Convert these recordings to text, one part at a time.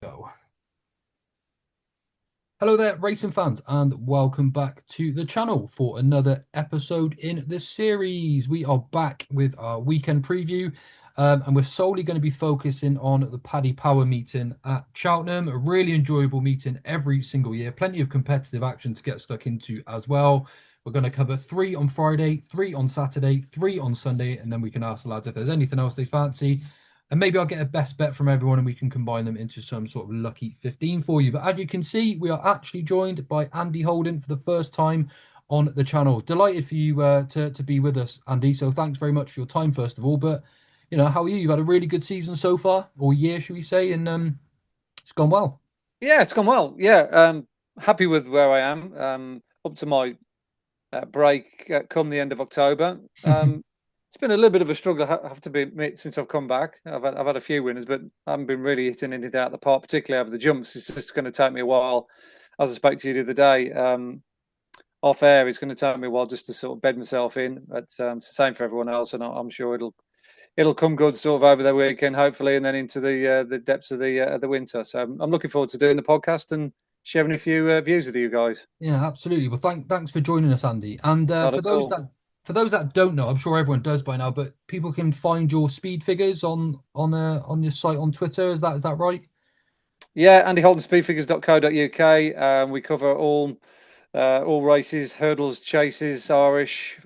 Go. Hello there, racing fans, and welcome back to the channel for another episode in the series. We are back with our weekend preview, and we're solely going to be focusing on the Paddy Power meeting at Cheltenham. A really enjoyable meeting every single year. Plenty of competitive action to get stuck into as well. We're going to cover 3 on Friday, 3 on Saturday, 3 on Sunday, and then we can ask the lads if there's anything else they fancy. And maybe I'll get a best bet from everyone and we can combine them into some sort of lucky 15 for you. But as you can see, we are actually joined by Andy Holden for the first time on the channel. Delighted for you to be with us, Andy. So thanks very much for your time, first of all. But, how are you? You've had a really good season so far, or year, should we say? And it's gone well. Yeah, it's gone well. Yeah, happy with where I am. Up to my break come the end of October. It's been a little bit of a struggle, I have to admit, since I've come back. I've had a few winners, but I haven't been really hitting anything out of the park, particularly over the jumps. It's just going to take me a while. As I spoke to you the other day, off air, it's going to take me a while just to sort of bed myself in. But it's the same for everyone else, and I'm sure it'll come good sort of over the weekend, hopefully, and then into the depths of the winter. So I'm looking forward to doing the podcast and sharing a few views with you guys. Yeah, absolutely. Well, thanks for joining us, Andy. And Not at all. for those that don't know, I'm sure everyone does by now, but people can find your speed figures on your site on Twitter. Is that right? Yeah, andyholdenspeedfigures.co.uk. We cover all races, hurdles, chases, Irish,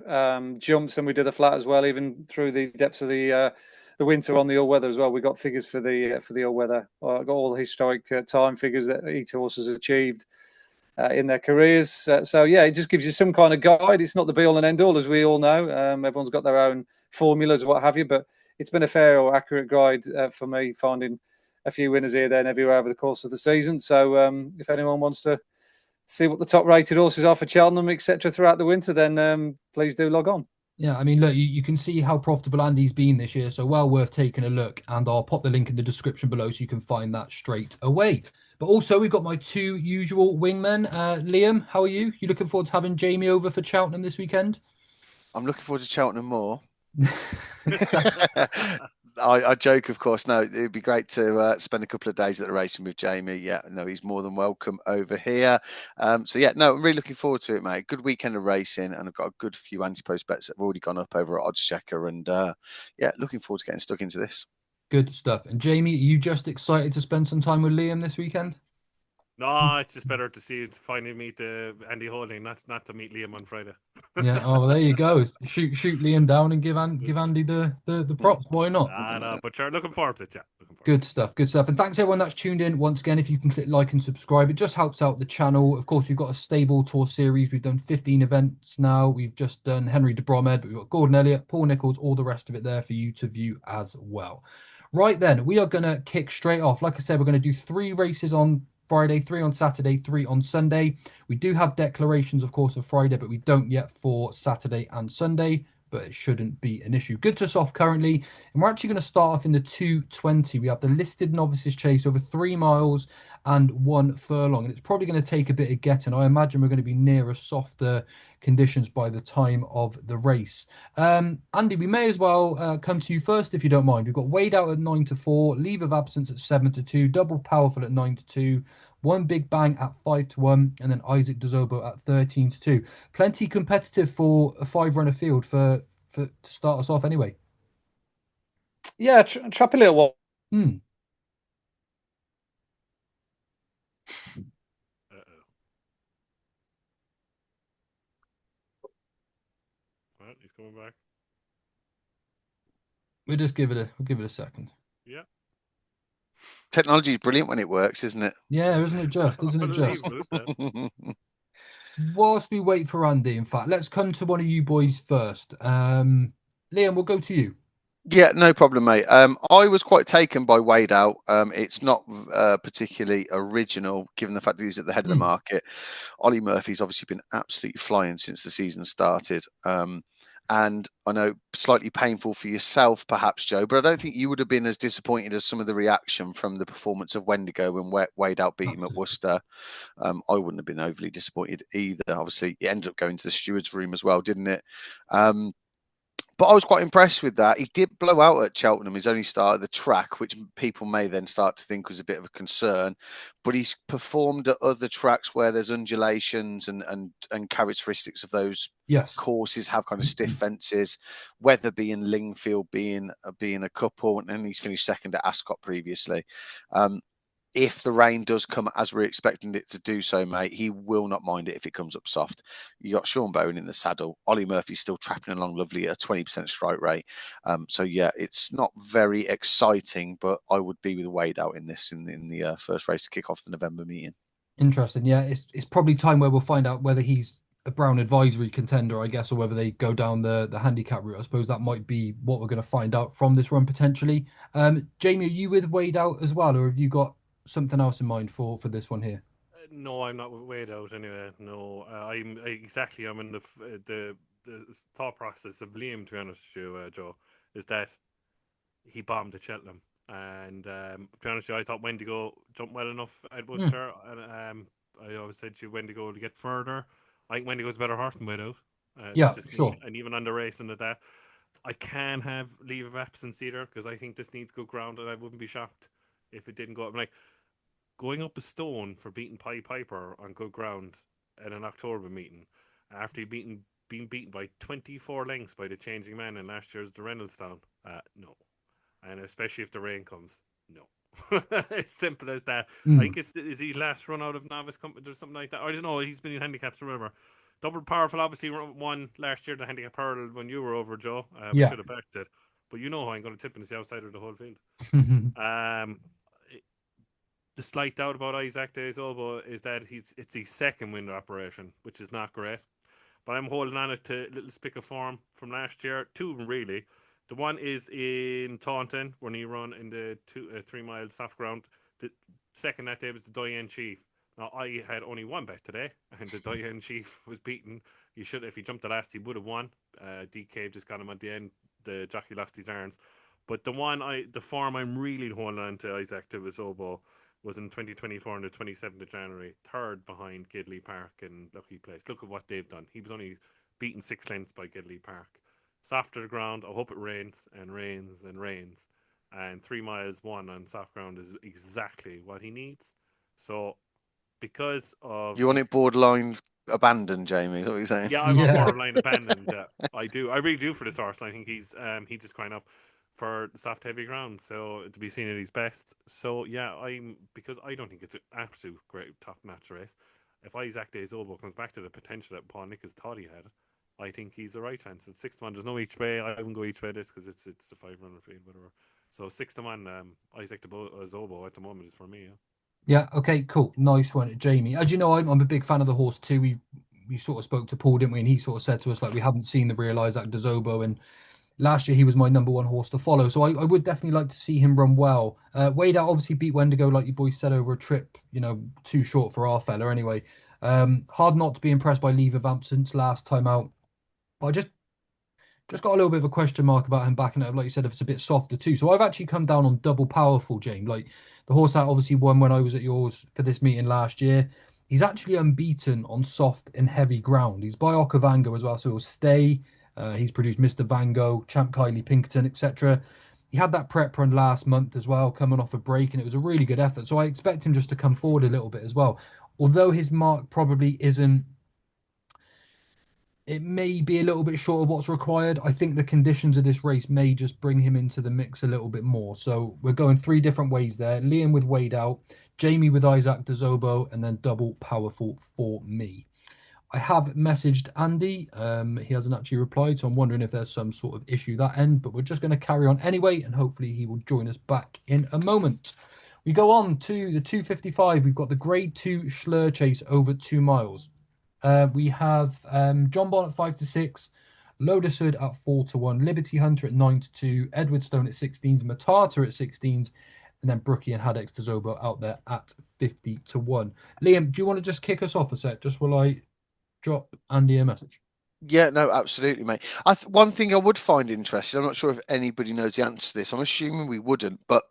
jumps, and we do the flat as well, even through the depths of the winter on the all weather as well. We got figures for the all weather. Got all the historic time figures that each horse has achieved in their careers. So yeah, it just gives you some kind of guide. It's not the be all and end all, as we all know. Everyone's got their own formulas, what have you, but it's been a fair or accurate guide for me, finding a few winners here, there, and everywhere over the course of the season. So if anyone wants to see what the top rated horses are for Cheltenham, etc., throughout the winter, then please do log on. Yeah, I mean, look, you can see how profitable Andy's been this year, so well worth taking a look. And I'll pop the link in the description below so you can find that straight away. But also, we've got my two usual wingmen. Liam, how are you? You looking forward to having Jaime over for Cheltenham this weekend? I'm looking forward to Cheltenham more. I joke, of course. No, it'd be great to spend a couple of days at the racing with Jaime. Yeah, no, he's more than welcome over here. So yeah, no, I'm really looking forward to it, mate. Good weekend of racing, and I've got a good few Ante-Post bets that have already gone up over at Oddschecker, and yeah, looking forward to getting stuck into this. Good stuff. And Jaime, are you just excited to spend some time with Liam this weekend? No, it's just better to finally meet Andy Holding, not to meet Liam on Friday. Yeah. Oh, well, there you go. Shoot Liam down and give Andy the props. Why not? No, but sure, looking forward to it. Yeah, looking forward. Good stuff. Good stuff. And thanks everyone that's tuned in. Once again, if you can click like and subscribe, it just helps out the channel. Of course, we've got a stable tour series. We've done 15 events now. We've just done Henry de Bromhead, but we've got Gordon Elliott, Paul Nichols, all the rest of it there for you to view as well. Right then, we are going to kick straight off. Like I said, we're going to do 3 races on Friday, 3 on Saturday, 3 on Sunday. We do have declarations, of course, of Friday, but we don't yet for Saturday and Sunday, but it shouldn't be an issue. Good to soft currently. And we're actually going to start off in the 220. We have the listed novices chase over 3 miles and 1 furlong. And it's probably going to take a bit of getting. I imagine we're going to be nearer softer conditions by the time of the race. Andy, we may as well come to you first if you don't mind. We've got Wade Out at 9 to 4, Leave of Absence at 7 to 2, Double Powerful at 9 to 2, One Big Bang at 5 to 1, and then Isaac Dezobo at 13 to 2. Plenty competitive for a 5-runner field to start us off anyway. Yeah, trap a little while. Well, he's coming back. We'll give it a second. Yeah. Technology is brilliant when it works, isn't it? Yeah, isn't it just? Isn't it just? Whilst we wait for Andy, in fact, let's come to one of you boys first. Liam, we'll go to you. Yeah, no problem, mate. I was quite taken by Wade Out. It's not particularly original, given the fact that he's at the head of the market. Ollie Murphy's obviously been absolutely flying since the season started. And I know slightly painful for yourself, perhaps, Joe, but I don't think you would have been as disappointed as some of the reaction from the performance of Wendigo when Wade Out beat him at Worcester. I wouldn't have been overly disappointed either. Obviously, it ended up going to the steward's room as well, didn't it? But I was quite impressed with that. He did blow out at Cheltenham his only start at the track, which people may then start to think was a bit of a concern. But he's performed at other tracks where there's undulations and characteristics of those Yes. courses have kind of stiff fences. Wetherby and Lingfield being a couple, and he's finished second at Ascot previously. If the rain does come as we're expecting it to do so, mate, he will not mind it if it comes up soft. You got Sean Bowen in the saddle. Ollie Murphy's still trapping along lovely at a 20% strike rate. So yeah, it's not very exciting, but I would be with Wade out in this in the first race to kick off the November meeting. Interesting. Yeah, it's probably time where we'll find out whether he's a Brown advisory contender, I guess, or whether they go down the handicap route. I suppose that might be what we're going to find out from this run potentially. Jamie, are you with Wade out as well, or have you got something else in mind for this one here? No, I'm not weighed out anyway. No, I'm in the thought process of Liam, to be honest with you, Joe, is that he bombed at Cheltenham. And to be honest with you, I thought Wendigo jumped well enough at Worcester. And I always said to you, Wendigo to get further. I think Wendigo's a better horse than Wade out. Yeah, just sure. me. And even on the racing at that, I can have leave of absence either, because I think this needs good ground, and I wouldn't be shocked if it didn't go up. Like, going up a stone for beating Paddy Piper on good ground at an October meeting after being beaten by 24 lengths by the changing man in last year's the Reynolds-Town, no. And especially if the rain comes, no. As simple as that. I think is he last run out of novice company or something like that. I don't know. He's been in handicaps or whatever. Double Powerful obviously won last year the handicap hurdle when you were over, Joe. We should have backed it, but you know how I'm going to tip in the outside of the whole field. The slight doubt about Isaac Dezobo is that it's his second winter operation, which is not great. But I'm holding on it to a little spick of form from last year. Two of them, really. The one is in Taunton, when he ran in the 3 mile soft ground. The second that day was the Diane Chief. Now, I had only one bet today, and the Diane Chief was beaten. He should, if he jumped the last, he would have won. DK just got him at the end. The jockey lost his arms. But the form I'm really holding on to Isaac Dezobo was in 2024 on the 27th of January, third behind Gidley Park and Lucky Place. Look at what they've done. He was only beaten 6 lengths by Gidley Park. Soft to the ground. I hope it rains and rains and rains. And 3 miles one on soft ground is exactly what he needs. So, because of... You want it borderline abandoned, Jamie? Is that what you're saying? Yeah, I'm on borderline abandoned. Yeah, I do. I really do for this horse. I think he's just crying up for soft heavy ground, so to be seen at his best. So yeah, because I don't think it's an absolute great top notch race. If Isaac Dezobo comes back to the potential that Paul Nichols thought he had, I think he's the right chance. It's 6-1. There's no each way. I wouldn't go each way this because it's a 5-runner field, whatever. So 6-1. Isaac Dezobo at the moment is for me. Yeah. Okay. Cool. Nice one, Jamie. As you know, I'm a big fan of the horse too. We sort of spoke to Paul, didn't we? And he sort of said to us like we haven't seen the real Isaac Dezobo, and last year he was my number one horse to follow. So I would definitely like to see him run well. Wade out obviously beat Wendigo, like you boys said, over a trip, too short for our fella anyway. Hard not to be impressed by leave of absence last time out. But I just got a little bit of a question mark about him backing it up, like you said, if it's a bit softer too. So I've actually come down on Double Powerful, James. Like the horse that obviously won when I was at yours for this meeting last year. He's actually unbeaten on soft and heavy ground. He's by Okavango as well, so he'll stay. He's produced Mr. Van Gogh, Champ Kylie Pinkerton, etc. He had that prep run last month as well, coming off a break, and it was a really good effort. So I expect him just to come forward a little bit as well. Although his mark probably isn't, it may be a little bit short of what's required. I think the conditions of this race may just bring him into the mix a little bit more. So we're going 3 different ways there. Liam with Wade out, Jamie with Isaac Dezobo, and then Double Powerful for me. I have messaged Andy. He hasn't actually replied, so I'm wondering if there's some sort of issue that end, but we're just going to carry on anyway, and hopefully he will join us back in a moment. We go on to the 255. We've got the Grade 2 Schlur Chase over 2 miles. We have John Ball at 5-6, Lotus Hood at 4-1, Liberty Hunter at 9-2, Edward Stone at 16s, Matata at 16s, and then Brookie and Hadex Dezobo out there at 50-1. Liam, do you want to just kick us off a sec, just while I drop Andy a message? Yeah, no, absolutely, mate. One thing I would find interesting, I'm not sure if anybody knows the answer to this. I'm assuming we wouldn't, but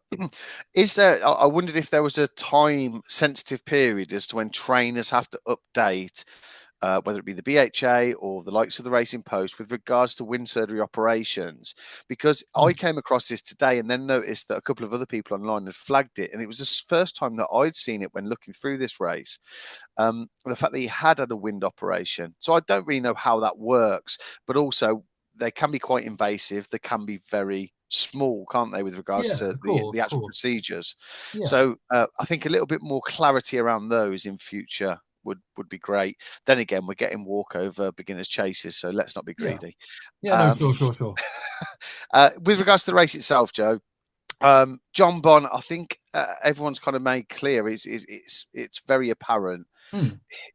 is there, I wondered if there was a time sensitive period as to when trainers have to update whether it be the BHA or the likes of the Racing Post, with regards to wind surgery operations, because I came across this today and then noticed that a couple of other people online had flagged it, and it was the first time that I'd seen it when looking through this race. The fact that he had a wind operation, so I don't really know how that works, but also they can be quite invasive. They can be very small, can't they, with regards to the actual procedures? Yeah. So I think a little bit more clarity around those in future would be great. Then again, we're getting walkover beginners chases, so let's not be greedy. Yeah, no, sure. With regards to the race itself, Joe, John Bon, I think everyone's kind of made clear it's very apparent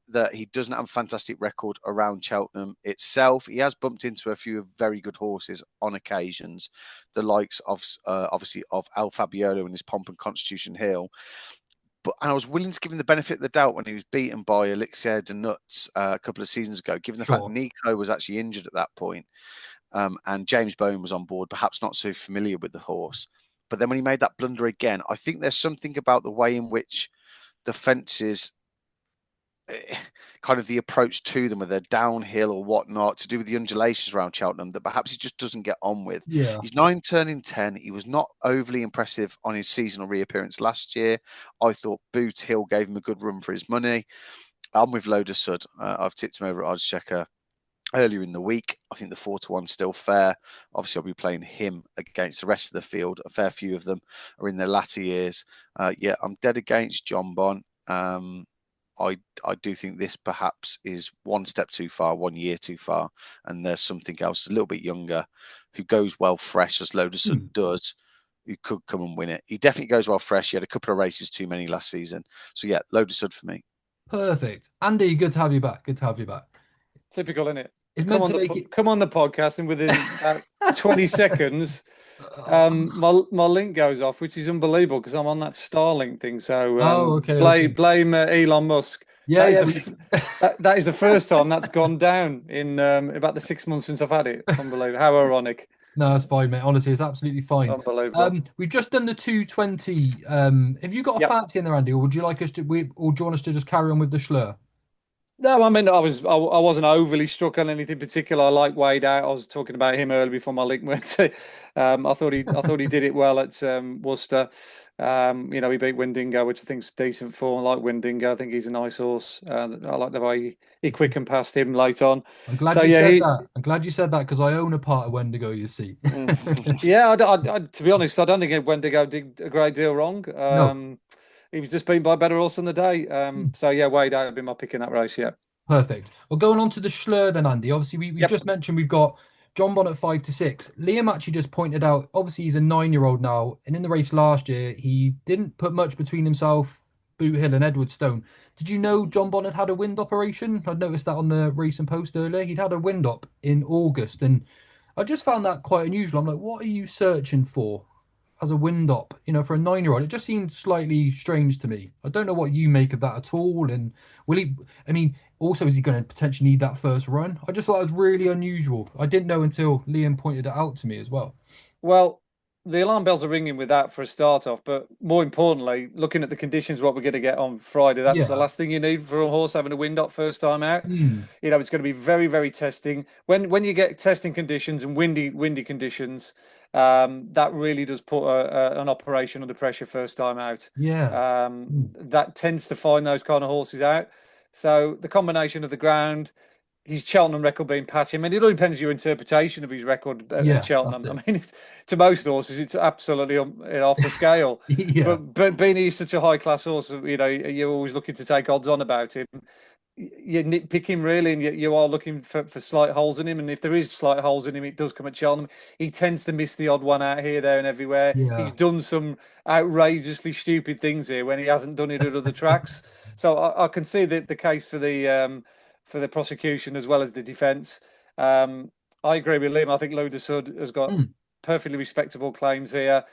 that he doesn't have a fantastic record around Cheltenham itself. He has bumped into a few very good horses on occasions, the likes of obviously of Al Fabiolo and his Pomp and Constitution Hill. But I was willing to give him the benefit of the doubt when he was beaten by Elixir de Nuts a couple of seasons ago, given the fact Nico was actually injured at that point, and James Bowen was on board, perhaps not so familiar with the horse. But then when he made that blunder again, I think there's something about the way in which the fences, kind of the approach to them, whether they're downhill or whatnot, to do with the undulations around Cheltenham, that perhaps he just doesn't get on with. Yeah. He's 9 turning 10. He was not overly impressive on his seasonal reappearance last year. I thought Boot Hill gave him a good run for his money. I'm with Loader Sud. I've tipped him over at Oddschecker earlier in the week. I think the 4-1 still fair. Obviously, I'll be playing him against the rest of the field. A fair few of them are in their latter years. I'm dead against John Bon. I do think this perhaps is one step too far, 1 year too far, and there's something else a little bit younger who goes well fresh, as Loader Sud does, who could come and win it. He definitely goes well fresh. He had a couple of races too many last season. So yeah, Loader Sud for me. Perfect. Andy, good to have you back. Typical, isn't it? It's Come on the podcast, and within 20 seconds, my link goes off, which is unbelievable because I'm on that Starlink thing. So blame Elon Musk. That is the first time that's gone down in about the 6 months since I've had it. Unbelievable. How ironic. No, it's fine, mate. Honestly, it's absolutely fine. Unbelievable. We've just done the 220. Have you got a fancy in there, Andy, or would you like us to? Or do you want us to just carry on with the Schlur? No, I mean I wasn't overly struck on anything particular. I like Wade Out. I was talking about him earlier before my link went. I thought he did it well at Worcester. He beat Windingo, which I think is decent form. I like Windingo. I think he's a nice horse. I like the way he quickened past him late on. I'm glad you said that. I'm glad you said that because I own a part of Wendigo, you see. Yeah, to be honest, I don't think Wendigo did a great deal wrong. No. He was just beaten by a better horse on the day. So yeah, Wade Out would be my pick in that race. Yeah. Perfect. Well, going on to the Schlur then, Andy. Obviously, we just mentioned we've got John Bon at 5 to 6. Liam actually just pointed out, obviously he's a 9-year-old now, and in the race last year, he didn't put much between himself, Boot Hill and Edward Stone. Did you know John Bon had a wind operation? I'd noticed that on the Racing Post earlier. He'd had a wind op in August, and I just found that quite unusual. I'm like, what are you searching for as a wind op, for a 9-year-old? It just seemed slightly strange to me. I don't know what you make of that at all. And also, is he going to potentially need that first run? I just thought it was really unusual. I didn't know until Liam pointed it out to me as well. Well, the alarm bells are ringing with that for a start off, but more importantly, looking at the conditions, what we're going to get on Friday, that's the last thing you need for a horse having a wind up first time out. It's going to be very, very testing. When you get testing conditions and windy conditions, that really does put an operation under pressure first time out. That tends to find those kind of horses out. So the combination of the ground, his Cheltenham record being patchy. I mean, it all depends on your interpretation of his record at Cheltenham. I mean, to most horses, it's absolutely off the scale. But being he's such a high-class horse, you're always looking to take odds on about him. You nitpick him, really, and you are looking for slight holes in him. And if there is slight holes in him, it does come at Cheltenham. He tends to miss the odd one out here, there, and everywhere. He's done some outrageously stupid things here when he hasn't done it at other tracks. So I can see the case for the prosecution as well as the defence. I agree with Liam. I think Loader Sud has got perfectly respectable claims here.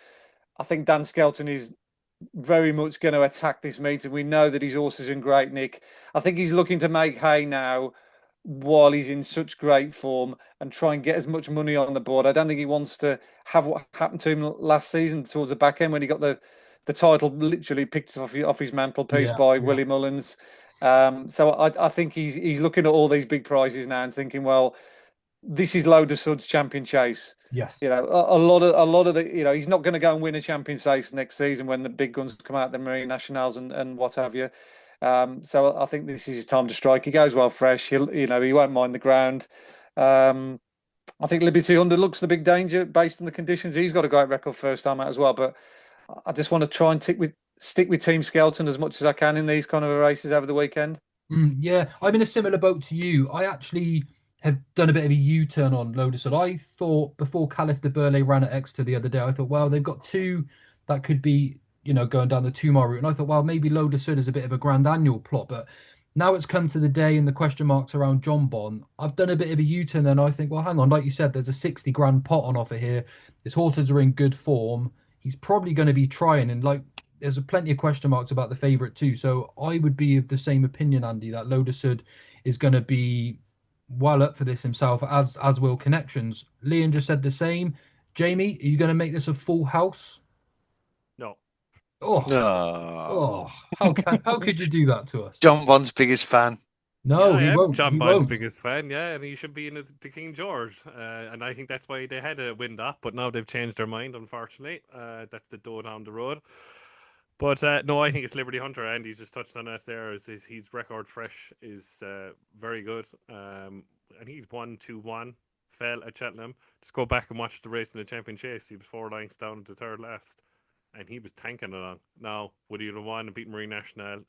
I think Dan Skelton is very much going to attack this meeting. We know that his horse is in great nick. I think he's looking to make hay now while he's in such great form and try and get as much money on the board. I don't think he wants to have what happened to him last season towards the back end when he got the title literally picked off his mantelpiece by Willie Mullins. So I think he's looking at all these big prizes now and thinking, well, this is Loader Sud's champion chase. Yes. You know, a lot of the, you know, he's not going to go and win a champion chase next season when the big guns come out, the Marine Nationals and what have you. So I think this is his time to strike. He goes well fresh. He won't mind the ground. I think Liberty Under looks the big danger based on the conditions. He's got a great record first time out as well. But I just want to try and stick with Team Skelton as much as I can in these kind of races over the weekend. Yeah, I'm in a similar boat to you. I actually have done a bit of a U-turn on Loderson. I thought before Caliph de Burley ran at Exeter the other day, I thought, well, they've got two that could be, going down the 2 mile route. And I thought, well, maybe Loderson is a bit of a grand annual plot. But now it's come to the day and the question marks around John Bon. I've done a bit of a U-turn then. I think, well, hang on, like you said, there's a 60 grand pot on offer here. His horses are in good form. He's probably going to be trying, and like there's plenty of question marks about the favourite too. So I would be of the same opinion, Andy, that Loderson is going to be well up for this himself, as will Connections. Liam just said the same. Jamie, are you going to make this a full house? No. Oh, how could you do that to us? John Bond's biggest fan. No, yeah, he I am won't. John He Bond's won't. biggest fan, yeah, and he should be in the King George. And I think that's why they had a wind up, but now they've changed their mind, unfortunately. That's the door down the road. But no, I think it's Liberty Hunter. Andy's just touched on that there. His record fresh is very good. And he's 1-2-1, fell at Cheltenham. Just go back and watch the race in the champion chase. He was 4 lengths down at the third last. And he was tanking along. Now, would he have won and beat Marine National?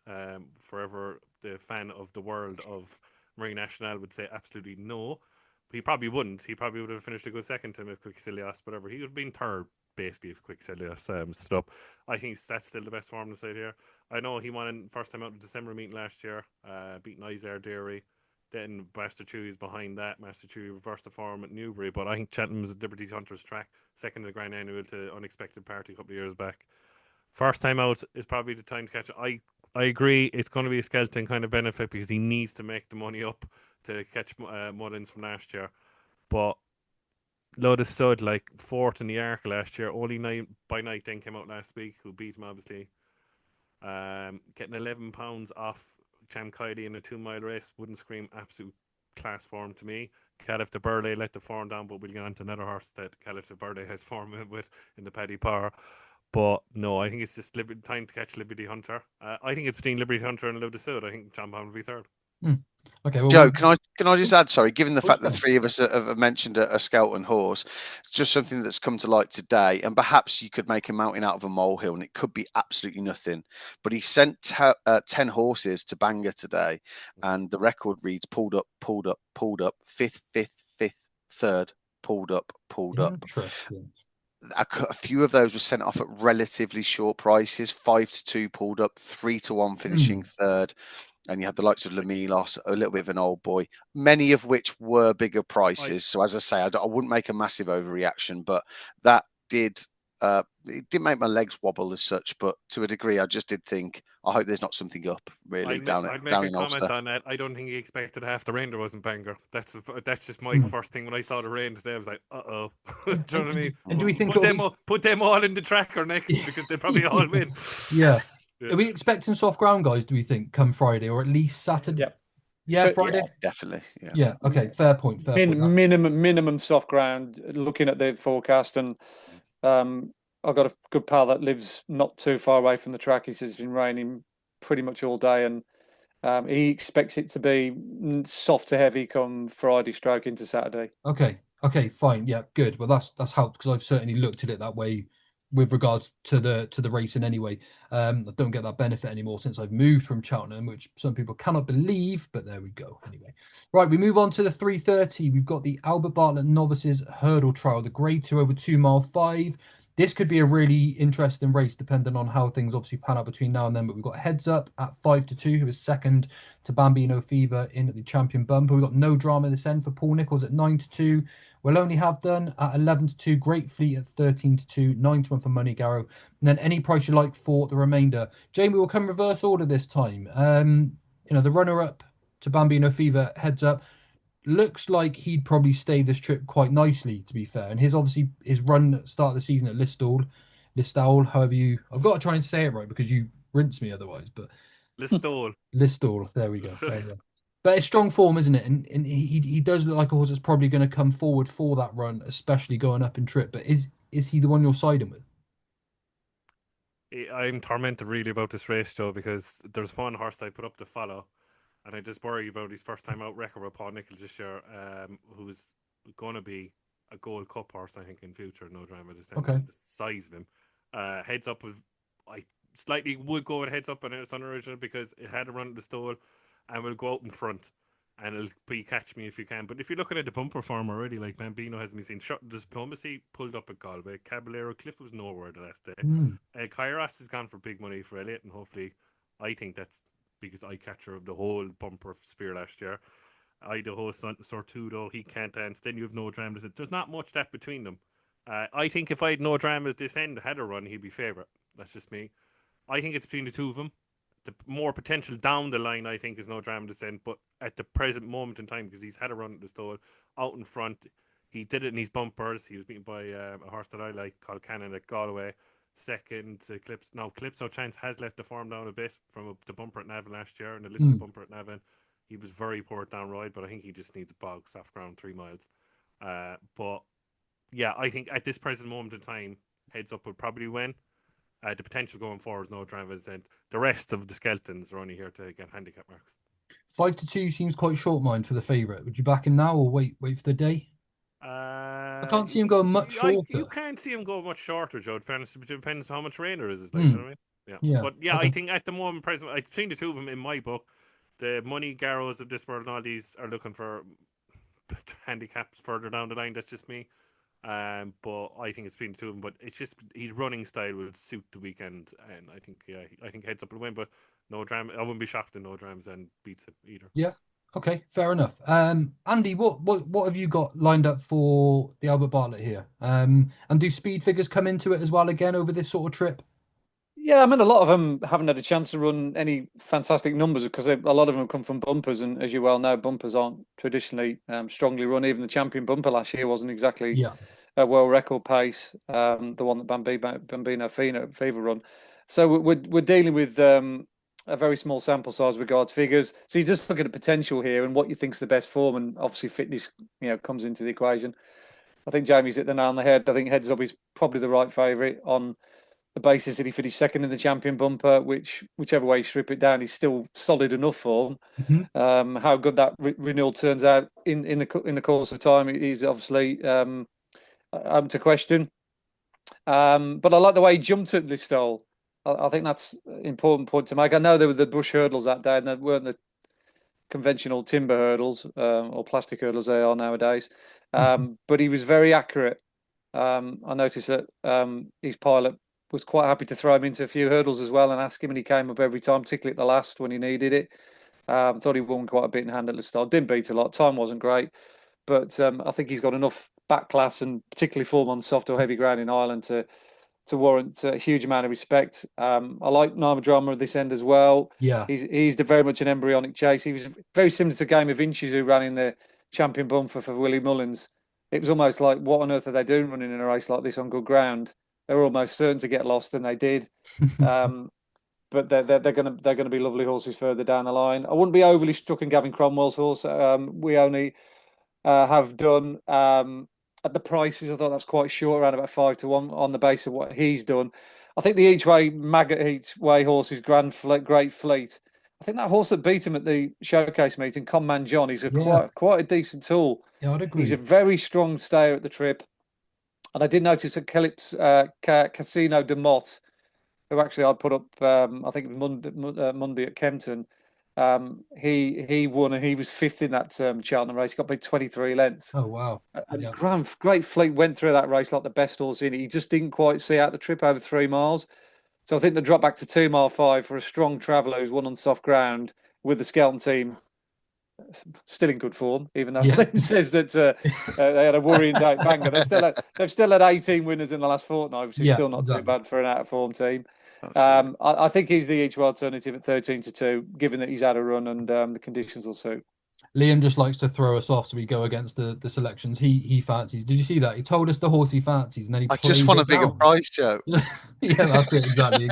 Forever the fan of the world of Marine National would say absolutely no. But he probably wouldn't. He probably would have finished a good second to him if Quicksillios, whatever. He would have been third, basically, if Quicksillios stood up. I think that's still the best form to side here. I know he won in first time out in the December meeting last year, beating Isar Dairy. Then Master Chewy's behind that. Master Chewy reversed the form at Newbury, but I think Cheltenham was Liberty Hunter's track, second in the Grand Annual to Unexpected Party a couple of years back. First time out is probably the time to catch it. I agree it's going to be a Skelton kind of benefit because he needs to make the money up to catch Mullins from last year. But Lotus Sud, like fourth in the Arc last year, only by night then came out last week, who beat him obviously. Getting £11 off Cham Kylie in a 2 mile race wouldn't scream absolute class form to me. Caliph de Burley let the form down, but we'll get on to another horse that Caliph de Burley has form with in the Paddy Power. But no, I think it's just time to catch Liberty Hunter. I think it's between Liberty Hunter and Lotus Sud. I think John Bond will be third. Okay, well, Joe, can I just add? Sorry, given the fact that yeah. 3 of us have mentioned a Skelton horse, just something that's come to light today, and perhaps you could make a mountain out of a molehill, and it could be absolutely nothing. But he sent 10 horses to Bangor today, and the record reads pulled up, fifth, third, pulled up. Interesting. A few of those were sent off at relatively short prices. 5-2 pulled up, 3-1 finishing third. And you had the likes of Lamilos, a little bit of an old boy, many of which were bigger prices. So as I say, I wouldn't make a massive overreaction, but that did it did make my legs wobble as such. But to a degree, I just did think, I hope there's not something up really down I'd make down a in comment Ulster. on that. I don't think he expected half the rain there was in Bangor. That's just my first thing when I saw the rain today. I was like, uh-oh. Do you know what I mean? And do we think put them all in the tracker next because they probably all win. Yeah. Are we expecting soft ground, guys, do we think, come Friday or at least Saturday? Yeah, Friday? Yeah, definitely. Yeah, okay, fair point. Minimum soft ground, looking at the forecast. And I've got a good pal that lives not too far away from the track. He says it's been raining pretty much all day, and he expects it to be soft to heavy come Friday stroke into Saturday. Okay, fine. Yeah, good. Well, that's helped because I've certainly looked at it that way with regards to the racing anyway. I don't get that benefit anymore since I've moved from Cheltenham, which some people cannot believe, but there we go. Anyway, right, we move on to the 3:30. We've got the Albert Bartlett Novices Hurdle Trial, the Grade 2 over 2 mile 5. This could be a really interesting race, depending on how things obviously pan out between now and then. But we've got Heads Up at 5-2, who is second to Bambino Fever in the champion bumper. We've got No Drama this end for Paul Nichols at 9-2. We'll only have done at 11-2. Great Fleet at 13-2. 9-1 for Money Garrow. And then any price you like for the remainder. Jamie will come reverse order this time. The runner-up to Bambino Fever, Heads Up, looks like he'd probably stay this trip quite nicely, to be fair. And his run start of the season at Listowel, however I've got to try and say it right because you rinse me otherwise. But Listowel. Listowel. There we go. There we go. But it's strong form, isn't it? And he does look like a horse that's probably going to come forward for that run, especially going up in trip. But is he the one you're siding with? I'm tormented really about this race, Joe, because there's one horse that I put up to follow, and I just worry about his first time out record with Paul Nichols this year, who's going to be a Gold Cup horse, I think, in future. No drama, just Okay. the size of him. Heads up with, I slightly would go with heads up, and it's unoriginal because it had a run at the stall, and will go out in front, and it'll be catch me if you can. But if you're looking at the bumper form already, like Bambino hasn't been seen, Diplomacy pulled up at Galway, Caballero Cliff was nowhere the last day. Mm. Kairos has gone for big money for Elliott, and hopefully, I think that's biggest eye catcher of the whole bumper sphere last year. Idaho Sortudo, he can't dance. Then you have No Dramas. There's not much that between them. I think if I had No Dramas this end had a run, he'd be favourite. That's just me. I think it's between the two of them. The more potential down the line, I think, is No Drama Descent, but at the present moment in time, because he's had a run at the stall out in front, he did it in his bumpers. He was beaten by a horse that I like called Cannon at Galway. Second to Clips. Now, Clips No Chance has left the form down a bit from the bumper at Navan last year, and the listed bumper at Navan. He was very poor down ride, but I think he just needs a bog, soft ground, 3 miles. But yeah, I think at this present moment in time, heads up would probably win. The potential going forward is No Dramas, and the rest of the skeletons are only here to get handicap marks. 5-2 seems quite short mind for the favourite. Would you back him now or wait for the day? I can't see him going much shorter. You can't see him go much shorter, Joe. Depends how much rain there is. Like, you know what I mean? Yeah. But yeah, okay. I think at the moment, present, I've seen the two of them in my book. The money Garrows of this world and all these are looking for handicaps further down the line. That's just me. But I think it's between the two of them. But it's just his running style will suit the weekend, and I think heads up will win. But No Drama, I wouldn't be shocked if No Dramas and beats it either. Yeah. Okay, fair enough. Andy, what have you got lined up for the Albert Bartlett here? And do speed figures come into it as well again over this sort of trip? Yeah, I mean, a lot of them haven't had a chance to run any fantastic numbers because a lot of them come from bumpers, and as you well know, bumpers aren't traditionally strongly run. Even the champion bumper last year wasn't exactly a world record pace. The one that Bambino Fever run. So we're dealing with a very small sample size with regards to figures. So you're just looking at potential here and what you think's the best form, and obviously fitness, comes into the equation. I think Jamie's hit the nail on the head. I think heads up is probably the right favourite on the basis that he finished second in the champion bumper, whichever way you strip it down, he's still solid enough form. Mm-hmm. How good that renewal turns out in the course of time is obviously open to question. But I like the way he jumped at this stall. I think that's an important point to make. I know there were the bush hurdles that day, and they weren't the conventional timber hurdles or plastic hurdles they are nowadays. But he was very accurate. I noticed that his pilot was quite happy to throw him into a few hurdles as well and ask him, and he came up every time, particularly at the last when he needed it. Thought he won quite a bit in hand at the start. Didn't beat a lot. Time wasn't great, but I think he's got enough back class and particularly form on soft or heavy ground in Ireland to warrant a huge amount of respect. I like Nama Drama at this end as well. Yeah, he's very much an embryonic chase. He was very similar to a Game of Inches who ran in the champion bumper for Willie Mullins. It was almost like, what on earth are they doing running in a race like this on good ground? They were almost certain to get lost, and they did. But they're going to be lovely horses further down the line. I wouldn't be overly struck in Gavin Cromwell's horse. We only have done at the prices. I thought that's quite short, around about 5-1 on the basis of what he's done. I think the each way horse is Great Fleet. I think that horse that beat him at the showcase meeting, Conman John, he's quite a decent tool. Yeah, I'd agree. He's a very strong stayer at the trip. And I did notice that Kelip's Casino de Mott, who actually I put up, I think it was Monday at Kempton, he won, and he was fifth in that Cheltenham race. He got by 23 lengths. Oh, wow. And Great Fleet went through that race like the best horse in it. He just didn't quite see out the trip over 3 miles. So I think the drop back to 2 mile 5 for a strong traveller who's won on soft ground with the Skelton team still in good form, even though Lynn says that they had a worrying day banger. They've still had 18 winners in the last fortnight, which is still not too bad for an out of form team. I think he's the each way alternative at 13-2, given that he's had a run and the conditions will suit. Liam just likes to throw us off, so we go against the selections he fancies. Did you see that? He told us the horse he fancies, and then he I just played want a it bigger down. prize, Joe. Yeah, that's it. Exactly.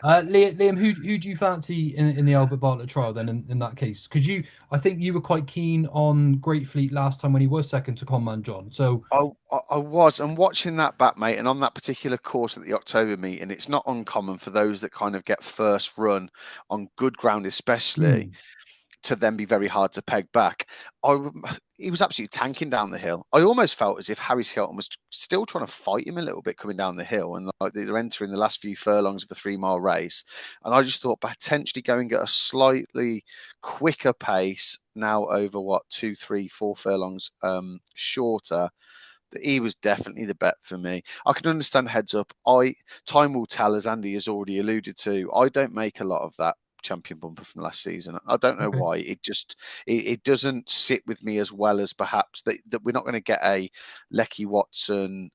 Liam, who do you fancy in the Albert Bartlett trial then? In that case, because I think you were quite keen on Great Fleet last time when he was second to Conman John. So I was, and watching that back, mate, and on that particular course at the October meeting, it's not uncommon for those that kind of get first run on good ground, especially. To then be very hard to peg back. He was absolutely tanking down the hill. I almost felt as if Harry Skelton was still trying to fight him a little bit coming down the hill, and like they're entering the last few furlongs of a 3-mile race. And I just thought potentially going at a slightly quicker pace now over 2, 3, 4 furlongs shorter. He was definitely the bet for me. I can understand heads up. Time will tell, as Andy has already alluded to. I don't make a lot of that champion bumper from last season. I don't know why. It doesn't sit with me as well as perhaps that we're not going to get a Lecky Watson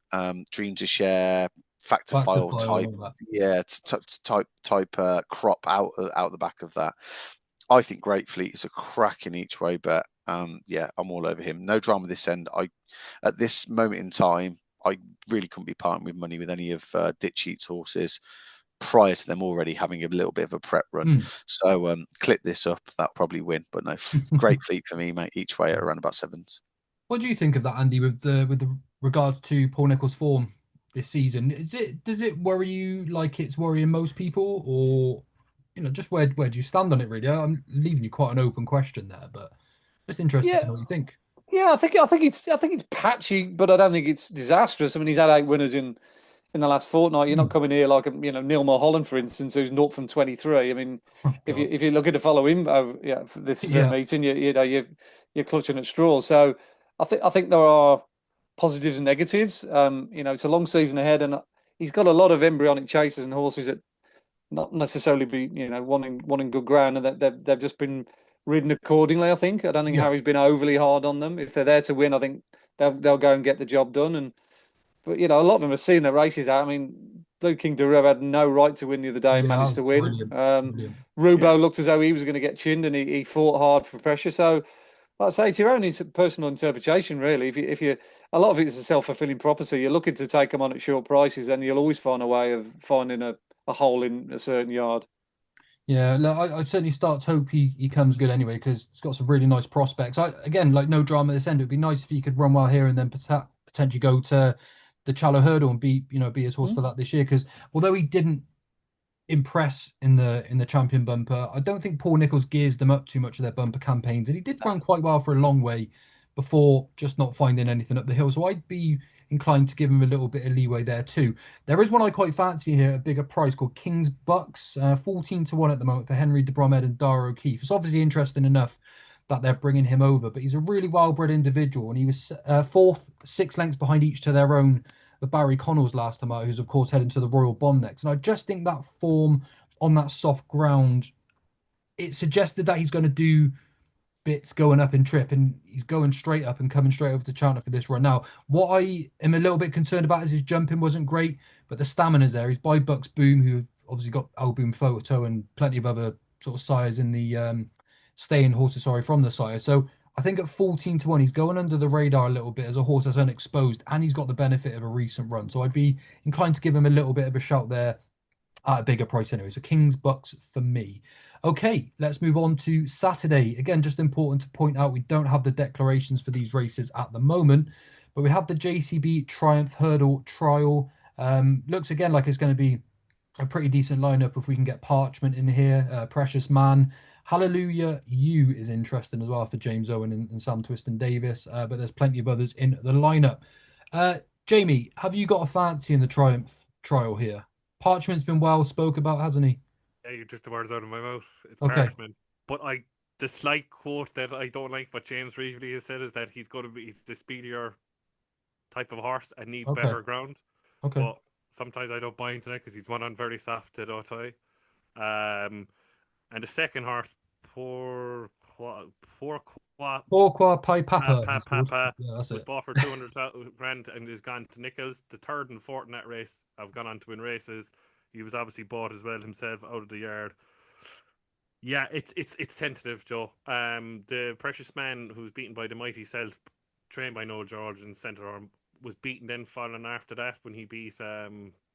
Dream to Share factor file type crop out the back of that. I think Great Fleet is a cracking each way bet. Yeah, I'm all over him. No drama this end. At this moment in time, I really couldn't be parting with money with any of Ditch Eats horses prior to them already having a little bit of a prep run. So clip this up, that'll probably win. But no, Great Fleet for me, mate, each way at around about 7s. what do you think of that, Andy, with the regards to Paul Nicholls' form this season? Does it worry you like it's worrying most people, or just where do you stand on it really? I'm leaving you quite an open question there, but just interested to Yeah, know what you think. yeah. I think it's patchy, but I don't think it's disastrous. I mean, he's had 8 winners in the last fortnight. You're not coming here like Neil Mulholland, for instance, who's 0 from 23. I mean, Oh God. if you're looking to follow him for this Yeah. meeting, you're clutching at straws. So I think there are positives and negatives. It's a long season ahead, and he's got a lot of embryonic chasers and horses that not necessarily be wanting good ground, and that they've just been ridden accordingly. I think I don't think Yeah. Harry's been overly hard on them. If they're there to win, I think they'll go and get the job done. But a lot of them have seen their races out. I mean, Blue King Duro had no right to win the other day and Yeah, that managed was to win. brilliant. Brilliant. Rubo looked as though he was going to get chinned, and he fought hard for pressure. So, like I say, it's your own personal interpretation, really. If you a lot of it is a self-fulfilling prophecy. You're looking to take them on at short prices, then you'll always find a way of finding a hole in a certain yard. Yeah, look, I certainly start to hope he comes good anyway because he's got some really nice prospects. Again, like no drama at this end. It'd be nice if he could run well here and then potentially go to the Cheltenham Hurdle and be his horse for that this year. Because although he didn't impress in the champion bumper, I don't think Paul Nicholls gears them up too much of their bumper campaigns, and he did run quite well for a long way before just not finding anything up the hill. So I'd be inclined to give him a little bit of leeway there too. There is one I quite fancy here, a bigger price called King's Bucks, 14-1 at the moment for Henry de Bromhead and Dara O'Keefe. It's obviously interesting enough that they're bringing him over, but he's a really well-bred individual, and he was fourth, 6 lengths behind each to their own of Barry Connell's last time out, who's of course heading to the Royal Bond next. And I just think that form on that soft ground, it suggested that he's going to do bits going up in trip, and he's going straight up and coming straight over to Cheltenham for this run. Now, what I am a little bit concerned about is his jumping wasn't great, but the stamina's there. He's by Bucks Boom, who have obviously got Al Boom Photo and plenty of other sort of sires in the staying horses, from the sire. So I think at 14-1, he's going under the radar a little bit as a horse that's unexposed, and he's got the benefit of a recent run. So I'd be inclined to give him a little bit of a shout there at a bigger price anyway. So King's Bucks for me. Okay, let's move on to Saturday. Again, just important to point out we don't have the declarations for these races at the moment, but we have the JCB Triumph Hurdle Trial. Looks again like it's going to be a pretty decent lineup if we can get Parchment in here. Precious Man. Hallelujah You is interesting as well for James Owen and Sam Twiston Davis, but there's plenty of others in the lineup. Jamie, have you got a fancy in the Triumph trial here? Parchment's been well spoke about, hasn't he? Yeah, you took the words out of my mouth. It's Okay. Parchment. But the slight quote that I don't like what James Reevely has said is that he's the speedier type of horse and needs better ground. Okay. But sometimes I don't buy into that because he's one on very soft to Dottai. And the second horse, Pourquoi Pai Papa? Papa Yeah, that's was it. bought for 200 grand and is gone to Nichols. The third and fourth in that race have gone on to win races. He was obviously bought as well himself out of the yard. Yeah, it's tentative, Joe. The Precious Man, who was beaten by the Mighty Self, trained by Noel George in centre arm, was beaten then following after that when he beat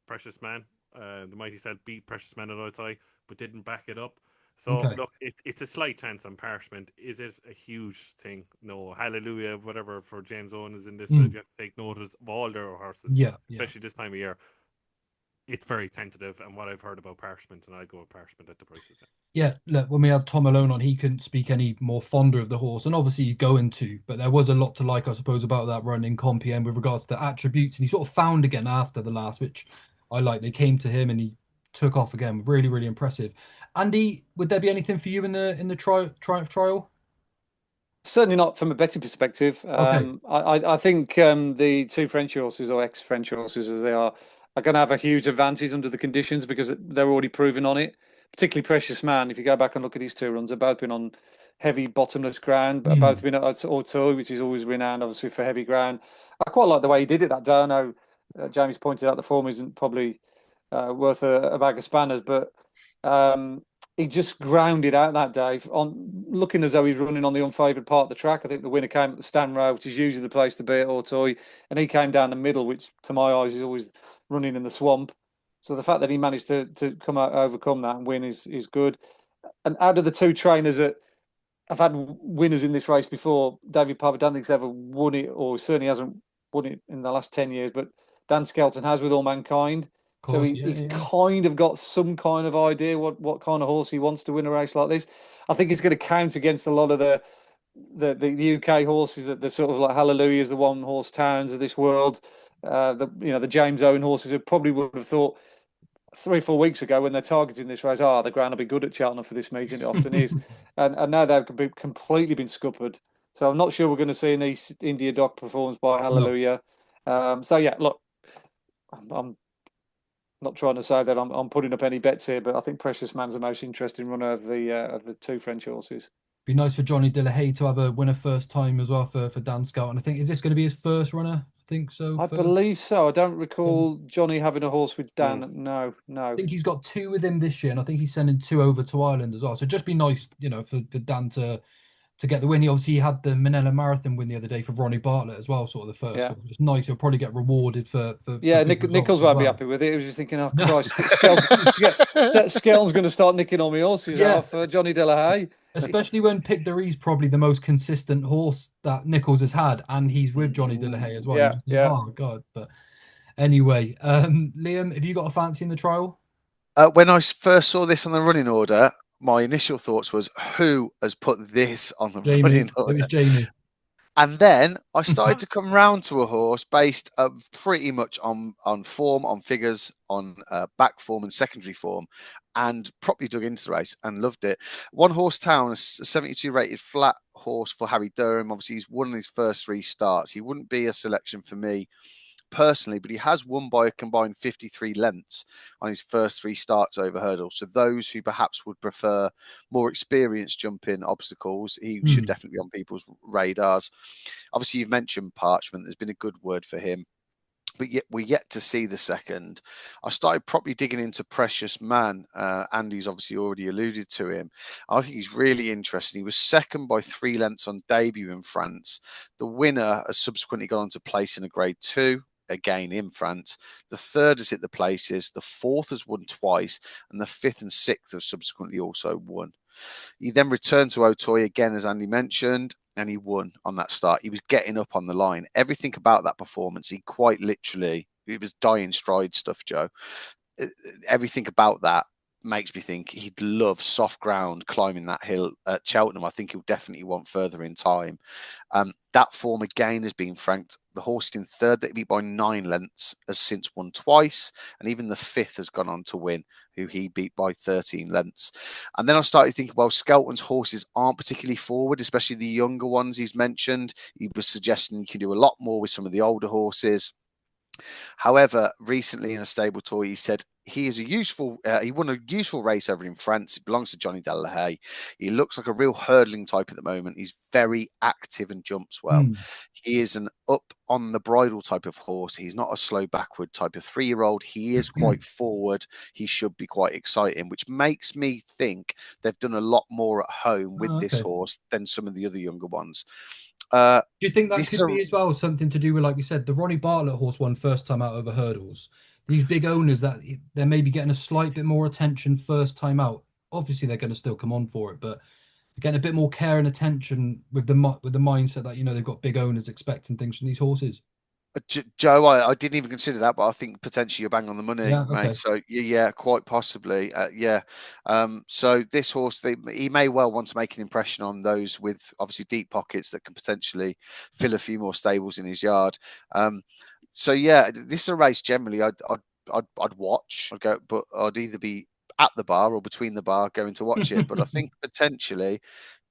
Precious Man. The Mighty Self beat Precious Man at outside, but didn't back it up. So Okay. look, it's a slight chance on Parchment. Is it a huge thing? No, hallelujah, whatever for James Owen is in this. So Mm. you have to take notice of all their horses, Yeah. especially this time of year. It's very tentative, and what I've heard about Parchment, and I go with Parchment at the prices. Yeah, look, when we had Tom Malone on, he couldn't speak any more fonder of the horse, and obviously he's going to, but there was a lot to like, I suppose, about that run in Compiègne with regards to attributes, and he sort of found again after the last, which I like. They came to him and he took off again. Really, really impressive. Andy, would there be anything for you in the Triumph trial? Certainly not from a betting perspective. Okay. I think the two French horses, or ex-French horses as they are going to have a huge advantage under the conditions because they're already proven on it. Particularly Precious Man. If you go back and look at his two runs, they've both been on heavy bottomless ground, but both Mm. been at Auto, which is always renowned, obviously, for heavy ground. I quite like the way he did it that day. I know Jamie's pointed out the form isn't probably worth a bag of spanners, but um, he just grounded out that day on looking as though he's running on the unfavoured part of the track. I think the winner came at the stand row, which is usually the place to be at Auteuil, and he came down the middle, which to my eyes is always running in the swamp. So the fact that he managed to come out overcome that and win is good. And out of the two trainers that have had winners in this race before, David Pava, I don't think's ever won it, or certainly hasn't won it in the last 10 years. But Dan Skelton has with All Mankind. Of So course, he's yeah. kind of got some kind of idea what kind of horse he wants to win a race like this. I think it's going to count against a lot of the UK horses that the sort of like Hallelujahs, the one horse towns of this world. The James Owen horses who probably would have thought 3 or 4 weeks ago when they're targeting this race, the ground will be good at Cheltenham for this meeting. It often is, and now they've completely been scuppered. So I'm not sure we're going to see an East India Dock performance by No. Hallelujah. So yeah, look, I'm not trying to say that I'm putting up any bets here, but I think Precious Man's the most interesting runner of the two French horses. Be nice for Johnny Delahaye to have a winner first time as well for Dan Scout. And I think, is this going to be his first runner? I think so. I For believe so. I don't um, recall Johnny having a horse with Mm. Dan. No, I no. think he's got two with him this year, and I think he's sending two over to Ireland as well. So just be nice, for Dan to get the win. He obviously had the Manila Marathon win the other day for Ronnie Bartlett as well, sort of the first Yeah. one. It's nice. He'll probably get rewarded for Yeah, good results Nichols as won't be well. happy with it. He was just thinking, oh No. Christ, Skelton's going to start nicking all my horses Yeah, off Johnny Delahaye. especially when Pic de Rie's probably the most consistent horse that Nichols has had, and he's with Johnny Delahaye as well. You Yeah, just think, yeah. oh God. But anyway, Liam, have you got a fancy in the trial? When I first saw this on the running order, my initial thoughts was, who has put this on the Jamie. running It was order? Jamie. And then I started to come round to a horse based pretty much on form, on figures, on back form and secondary form, and properly dug into the race and loved it. One Horse Town, a 72 rated flat horse for Harry Durham. Obviously, he's won his first three starts. He wouldn't be a selection for me personally, but he has won by a combined 53 lengths on his first three starts over hurdle. So those who perhaps would prefer more experienced jumping obstacles, he should definitely be on people's radars. Obviously, you've mentioned Parchment. There's been a good word for him, but yet we're yet to see the second. I started properly digging into Precious Man. Andy's obviously already alluded to him. I think he's really interesting. He was second by 3 lengths on debut in France. The winner has subsequently gone on to place in a grade 2, again in France. The third has hit the places. The fourth has won twice, and the fifth and sixth have subsequently also won. He then returned to Auteuil again, as Andy mentioned, and he won on that start. He was getting up on the line. Everything about that performance, he quite literally, it was dying stride stuff, Joe. Everything about that makes me think he'd love soft ground climbing that hill at Cheltenham. I think he'll definitely want further in time. That form again has been franked. The horse in third that he beat by 9 lengths has since won twice, and even the fifth has gone on to win, who he beat by 13 lengths. And then I started thinking, well, Skelton's horses aren't particularly forward, especially the younger ones he's mentioned. He was suggesting you can do a lot more with some of the older horses. However, recently in a stable tour, he said he is a useful. He won a useful race over in France. It belongs to Johnny Delahaye. He looks like a real hurdling type at the moment. He's very active and jumps well. He is an up on the bridle type of horse. He's not a slow backward type of 3-year-old. He is quite forward. He should be quite exciting, which makes me think they've done a lot more at home with this horse than some of the other younger ones. Do you think that could be as well something to do with, like we said, the Ronnie Bartlett horse won first time out over hurdles? These big owners that they're maybe getting a slight bit more attention first time out. Obviously, they're going to still come on for it, but getting a bit more care and attention with the mindset that they've got big owners expecting things from these horses. Joe, I didn't even consider that, but I think potentially you're bang on the money, mate. So yeah, quite possibly, yeah. So this horse, he may well want to make an impression on those with obviously deep pockets that can potentially fill a few more stables in his yard. So yeah, this is a race generally I'd watch. I'd go, but I'd either be at the bar or between the bar going to watch it. But I think potentially,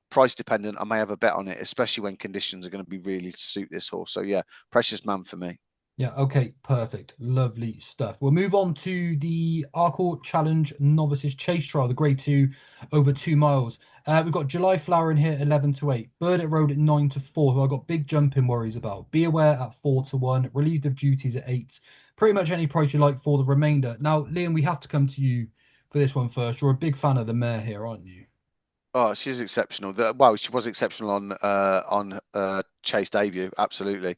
price dependent, I may have a bet on it, especially when conditions are going to be really to suit this horse. So yeah, Precious Man for me. Yeah, okay, perfect. Lovely stuff. We'll move on to the Arkle Challenge Novices Chase Trial, the Grade 2 over 2 miles. We've got July Flower in here 11-8, Bird at Road at 9-4, who I've got big jumping worries about. Be Aware at 4-1, Relieved of Duties at 8. Pretty much any price you like for the remainder. Now, Liam, we have to come to you for this one first. You're a big fan of the mare here, aren't you? Oh, she's exceptional. Well, she was exceptional on Chase debut. Absolutely.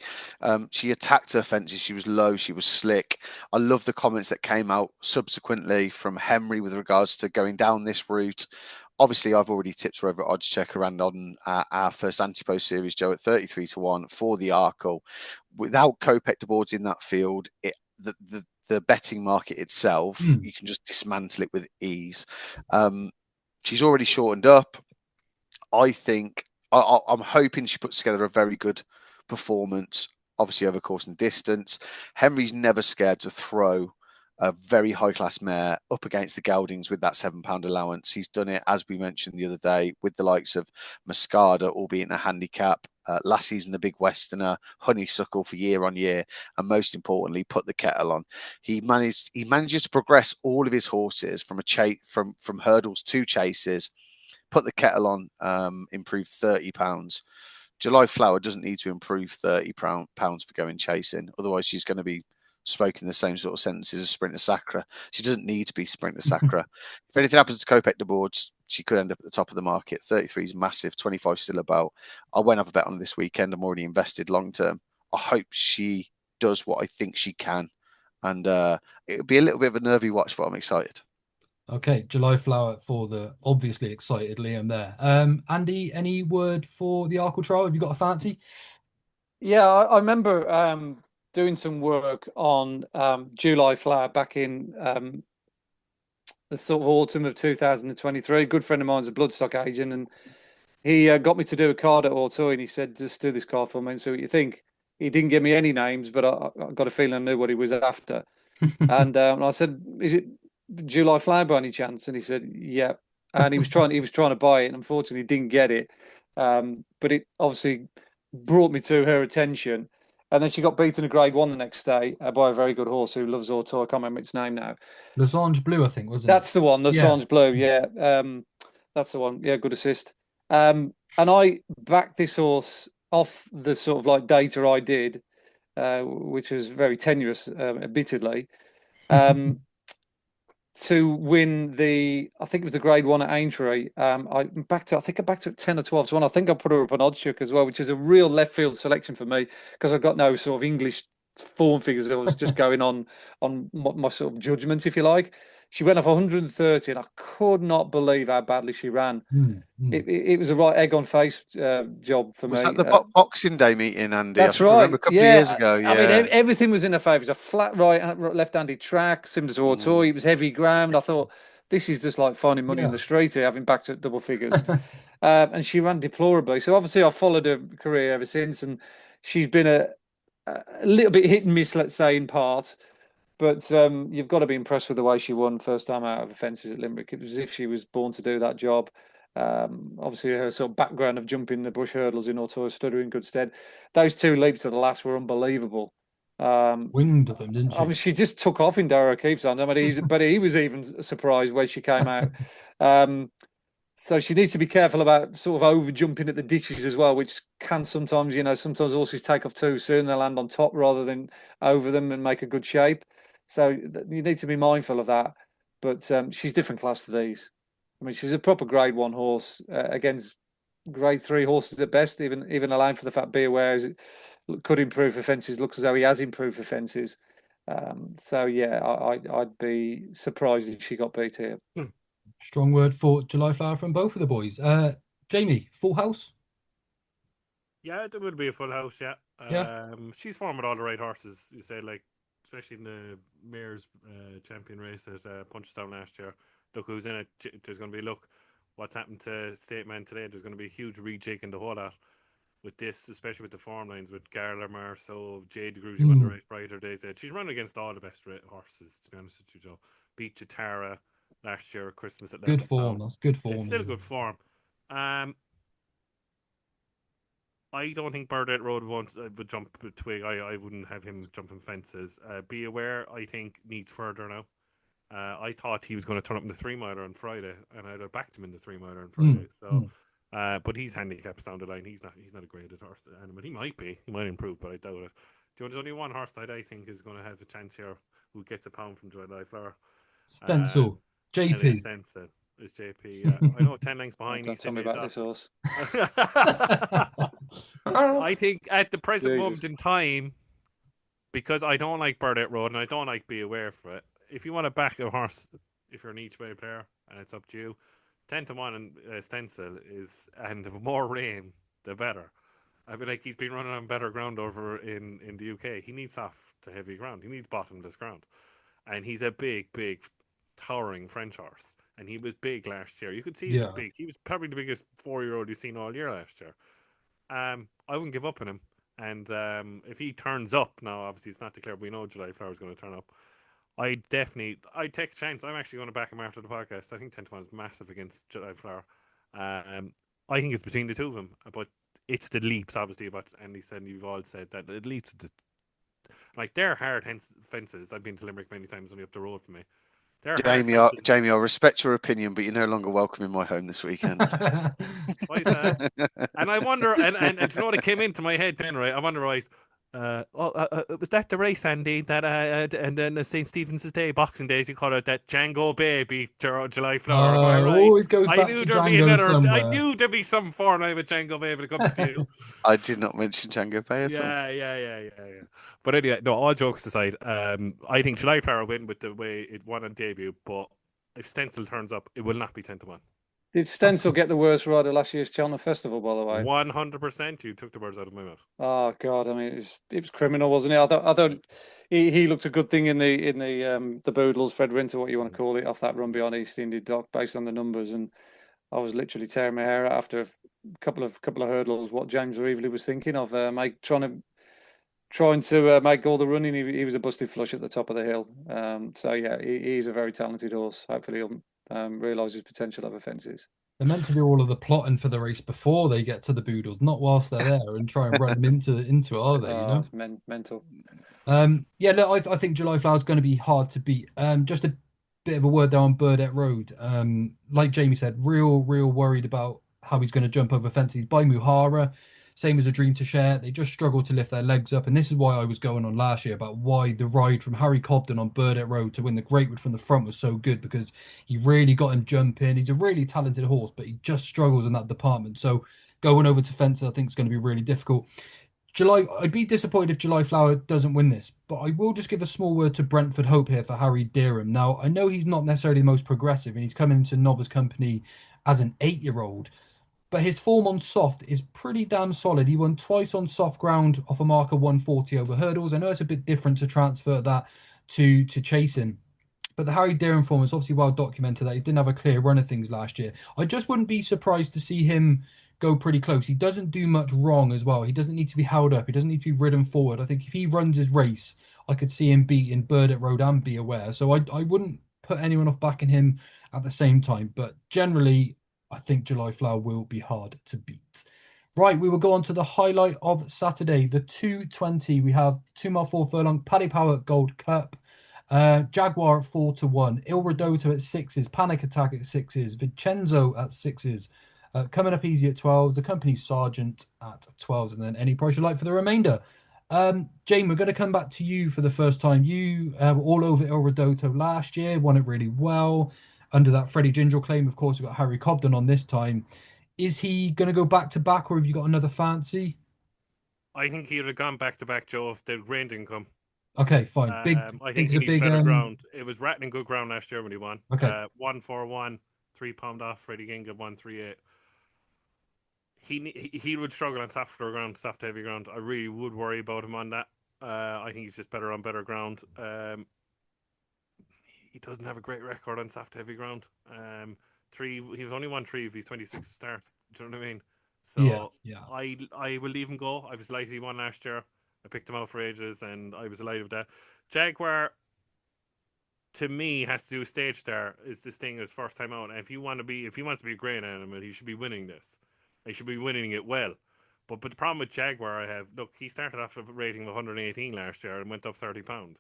She attacked her fences. She was low. She was slick. I love the comments that came out subsequently from Henry with regards to going down this route. Obviously, I've already tipped her over at Oddschecker and on our first Ante-Post series, Joe, at 33-1 for the Arkle. Without co-pector boards in that field, the betting market itself, you can just dismantle it with ease. She's already shortened up. I think I'm hoping she puts together a very good performance, obviously over course and distance. Henry's never scared to throw a very high-class mare up against the geldings with that £7 allowance. He's done it, as we mentioned the other day, with the likes of Mascada, albeit in a handicap. Last season, the Big Westerner, Honeysuckle for year on year, and most importantly, Put the Kettle On. He manages to progress all of his horses from from hurdles to chases. Put the Kettle On, improved £30. July Flower doesn't need to improve £30 for going chasing. Otherwise, she's going to be spoken the same sort of sentences as Sprinter Sacra. She doesn't need to be Sprinter Sacra. If anything happens to co-pector boards, she could end up at the top of the market. 33 is massive, 25 still about. I won't have a bet on this weekend. I'm already invested long term. I hope she does what I think she can. And it'll be a little bit of a nervy watch, but I'm excited. Okay, July Flower for the obviously excited Liam there. Andy, any word for the Arkle trial? Have you got a fancy? Yeah, I remember doing some work on July Flower back in the sort of autumn of 2023. A good friend of mine's a bloodstock agent, and he got me to do a card at Auto, and he said, just do this card for me and see what you think. He didn't give me any names, but I got a feeling I knew what he was after. And I said, is it July Flower by any chance? And he said, yeah. And he was trying to buy it, and unfortunately didn't get it. But it obviously brought me to her attention. And then she got beaten a Grade 1 the next day by a very good horse who loves Auto. I can't remember its name now. Losange Blue, I think, wasn't That's the one, Losange Yeah. Blue, yeah. That's the one. Yeah, good assist. And I backed this horse off the sort of like data I did, which was very tenuous, admittedly, to win I think it was the Grade 1 at Aintree. I backed it at 10 or 12 to 1. I think I put her up on Oddschecker as well, which is a real left field selection for me because I've got no sort of English form figures. I was just going on my sort of judgment, if you like. She went off 130, and I could not believe how badly she ran. It was a right egg on face job for me. Was that the Boxing Day meeting, Andy? That's I right. remember a couple of years ago. Yeah. I mean, everything was in her favour. It was a flat left-handed track, similar to Auto. It was heavy ground. I thought, this is just like finding money in the street here, having backed at double figures. And she ran deplorably. So obviously I've followed her career ever since, and she's been a little bit hit and miss, let's say, in part. But you've got to be impressed with the way she won first time out of the fences at Limerick. It was as if she was born to do that job. Obviously, her sort of background of jumping the bush hurdles in Auto stood her in good stead. Those 2 leaps to the last were unbelievable. Winged them, didn't she? I mean, she just took off in Dara O'Keefe's hand. I mean, but he was even surprised when she came out. So she needs to be careful about sort of over jumping at the ditches as well, which can sometimes, sometimes horses take off too soon. They'll land on top rather than over them and make a good shape. So you need to be mindful of that. But she's different class to these. I mean, she's a proper Grade 1 horse against Grade 3 horses at best. Even allowing for the fact Be Aware is could improve for fences. Looks as though he has improved for fences. So yeah, I'd be surprised if she got beat here. Strong word for July Flower from both of the boys. Jaime, full house? Yeah, there would be a full house, yeah. She's formed with all the right horses, you say, like, especially in the Mayor's champion race at Punchestown last year. Look who's in it. There's going to be, what's happened to State Man today. There's going to be a huge rejig in the whole lot with this, especially with the form lines, with Garler, Marceau, Jade DeGruzzi won the race brighter days. She's running against all the best horses, to be honest with you, Joe. Beat Chitara last year at Christmas at Good form. That's good form. It's still good form. I don't think Burdett Road would jump a twig. I wouldn't have him jumping fences. Be Aware, I think, needs further now. I thought he was going to turn up in the 3-miler on Friday, and I'd have backed him in the 3-miler on Friday. But he's handicaps down the line. He's not a graded horse animal. He might be. He might improve, but I doubt it. There's only one horse that I think is going to have a chance here who gets a pound from July Flower. Stencil. JP. Stencil is JP. Yeah. I know 10 lengths behind. Don't tell me about this horse. I think at the present moment in time, because I don't like Burdett Road and I don't like Be Aware for it, if you want to back a horse, if you're an each way player, and it's up to you, 10-1 and Stencil is, and the more rain, the better. I feel like he's been running on better ground over in the UK. He needs soft to heavy ground. He needs bottomless ground. And he's a big, towering French horse. And he was big last year. You could see he was big. He was probably the biggest 4-year-old you've seen all year last year. I wouldn't give up on him. And if he turns up, now obviously it's not declared, we know July Flower is going to turn up. I'd take a chance. I'm actually going to back him after the podcast. I think 10-1 is massive against July Flower. I think it's between the two of them, but it's the leaps, obviously. But Andy said, you've all said that it leaps. They're hard fences. I've been to Limerick many times, only up the road from me. Jaime, I respect your opinion, but you're no longer welcome in my home this weekend. Why is that? And I wonder, and you know what came into my head then, right? I wonder, right? Was that the race, Andy? That and then St. Stephen's Day, Boxing Day, as you call it, that Django Bay beat July Flower. Am I right? Always goes back to Django somewhere. I knew there'd be some form I with Django Bay when it comes to you. I did not mention Django Bay at all. Yeah. But anyway, no. All jokes aside, I think July Flower will win with the way it won on debut. But if Stencil turns up, it will not be 10-1. Did Stencil get the worst ride of last year's Cheltenham Festival, by the way? 100%. You took the words out of my mouth. Oh God! I mean, it was criminal, wasn't it? I thought he looked a good thing in the Boodles, Fred Winter, what you want to call it, off that run beyond East India Dock, based on the numbers, and I was literally tearing my hair out after a couple of hurdles. What James Reevely was thinking of, trying to make all the running. He was a busted flush at the top of the hill. So yeah, he's a very talented horse. Hopefully he'll realise his potential over fences. They're meant to do all of the plotting for the race before they get to the Boodles, not whilst they're there and try and run them into it, are they? You know, it's mental. Yeah, look, I think July Flower's going to be hard to beat. Just a bit of a word there on Burdett Road. Like Jaime said, real worried about how he's going to jump over fences by Muhara. Same as A Dream to Share. They just struggle to lift their legs up. And this is why I was going on last year about why the ride from Harry Cobden on Burdett Road to win the Greatwood from the front was so good, because he really got him jumping. He's a really talented horse, but he just struggles in that department. So going over to fences, I think, is going to be really difficult. I'd be disappointed if July Flower doesn't win this, but I will just give a small word to Brentford Hope here for Harry Deerham. Now, I know he's not necessarily the most progressive, and he's coming into novice company as an 8-year-old. But his form on soft is pretty damn solid. He won twice on soft ground off a marker 140 over hurdles. I know it's a bit different to transfer that to chasing, but the Harry Deerham form is obviously well documented that he didn't have a clear run of things last year. I just wouldn't be surprised to see him go pretty close. He doesn't do much wrong as well. He doesn't need to be held up. He doesn't need to be ridden forward. I think if he runs his race, I could see him beat in Burdett Road and Be Aware. So I wouldn't put anyone off backing him at the same time. But generally, I think July Flower will be hard to beat. Right, we will go on to the highlight of Saturday, the 220. We have 2 mile 4 furlong, Paddy Power Gold Cup, Jaguar at 4-1, Il Ridoto at 6s, Panic Attack at 6s, Vincenzo at 6s, coming up easy at 12, the company Sergeant at 12s, and then any price you like for the remainder. Jaime, we're going to come back to you for the first time. You were all over Il Ridoto last year, won it really well. Under that Freddie Ginger claim, of course, we've got Harry Cobden on this time. Is he going to go back to back, or have you got another fancy? I think he would have gone back to back, Joe, if the rain didn't come. Okay, fine. I think he needs better ground. It was rattling good ground last year when he won. Okay. 141, 3 pound off. Freddie Ginger 138. He would struggle on soft ground, soft heavy ground. I really would worry about him on that. I think he's just better on better ground. He doesn't have a great record on soft heavy ground. He's only won 3 of his 26 starts. Do you know what I mean? So yeah. I will leave him go. I was delighted he won last year. I picked him out for ages, and I was delighted with that. Jaguar, to me, has to do a stage star. Is this thing his first time out? And if he wants to be a great animal, he should be winning this. He should be winning it well. But the problem with Jaguar, he started off with a rating of 118 last year and went up £30.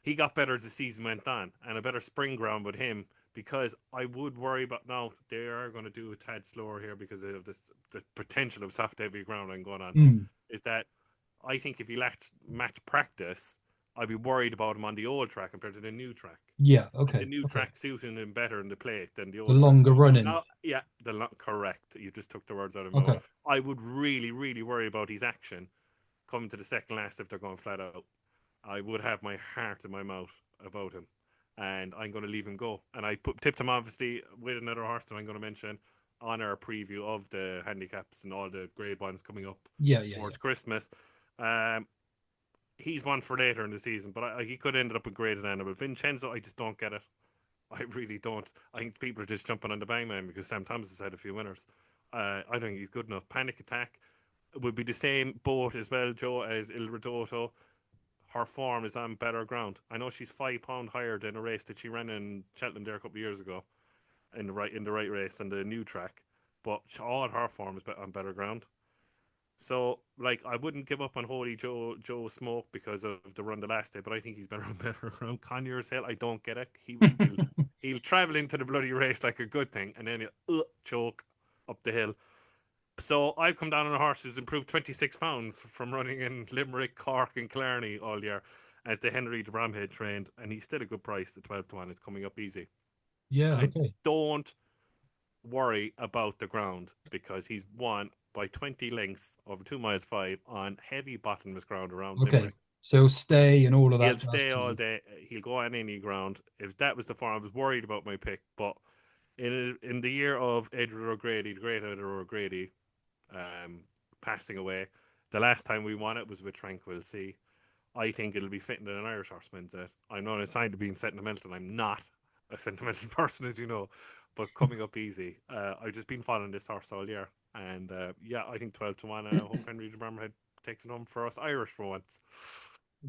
He got better as the season went on, and a better spring ground with him, because I would worry about now they are going to do a tad slower here because of the potential of soft heavy ground and going on. Is that I think if he lacked match practice, I'd be worried about him on the old track compared to the new track. Yeah, okay. And the new track suiting him better in the plate than the old. The longer track. running. Correct. You just took the words out of my mouth. I would really, really worry about his action coming to the second last if they're going flat out. I would have my heart in my mouth about him, and I'm going to leave him go. And I tipped him obviously with another horse that I'm going to mention on our preview of the handicaps and all the grade ones coming up towards Christmas. He's one for later in the season, but he could end up a graded animal. Vincenzo, I just don't get it. I really don't. I think people are just jumping on the bangman because Sam Thomas has had a few winners. I don't think he's good enough. Panic Attack would be the same boat as well, Joe, as Il Ridoto. Her form is on better ground. I know she's £5 higher than a race that she ran in Cheltenham there a couple of years ago in the right race and the new track, but all her form is on better ground. So, I wouldn't give up on Holy Joe Smoke because of the run the last day, but I think he's better on better ground. Conyers Hill, I don't get it. He'll travel into the bloody race like a good thing, and then he'll choke up the hill. So I've come down on a horse who's improved 26 pounds from running in Limerick, Cork, and Clarny all year as the Henry de Bromhead trained, and he's still a good price at 12-1. It's coming up easy. Yeah, okay. I don't worry about the ground because he's won by 20 lengths over 2 miles 5 on heavy bottomless ground around Limerick. So he'll stay and all of that. He'll stay all day. He'll go on any ground. If that was the form, I was worried about my pick, but in the year of Edward O'Grady, the great Edward O'Grady, passing away, the last time we won it was with Tranquil Sea. I think it'll be fitting that an Irish horseman's it. I'm not assigned to being sentimental. I'm not a sentimental person, as you know, but coming up easy. I've just been following this horse all year, and I think 12-1. And I hope Henry de Bromhead takes it home for us Irish for once.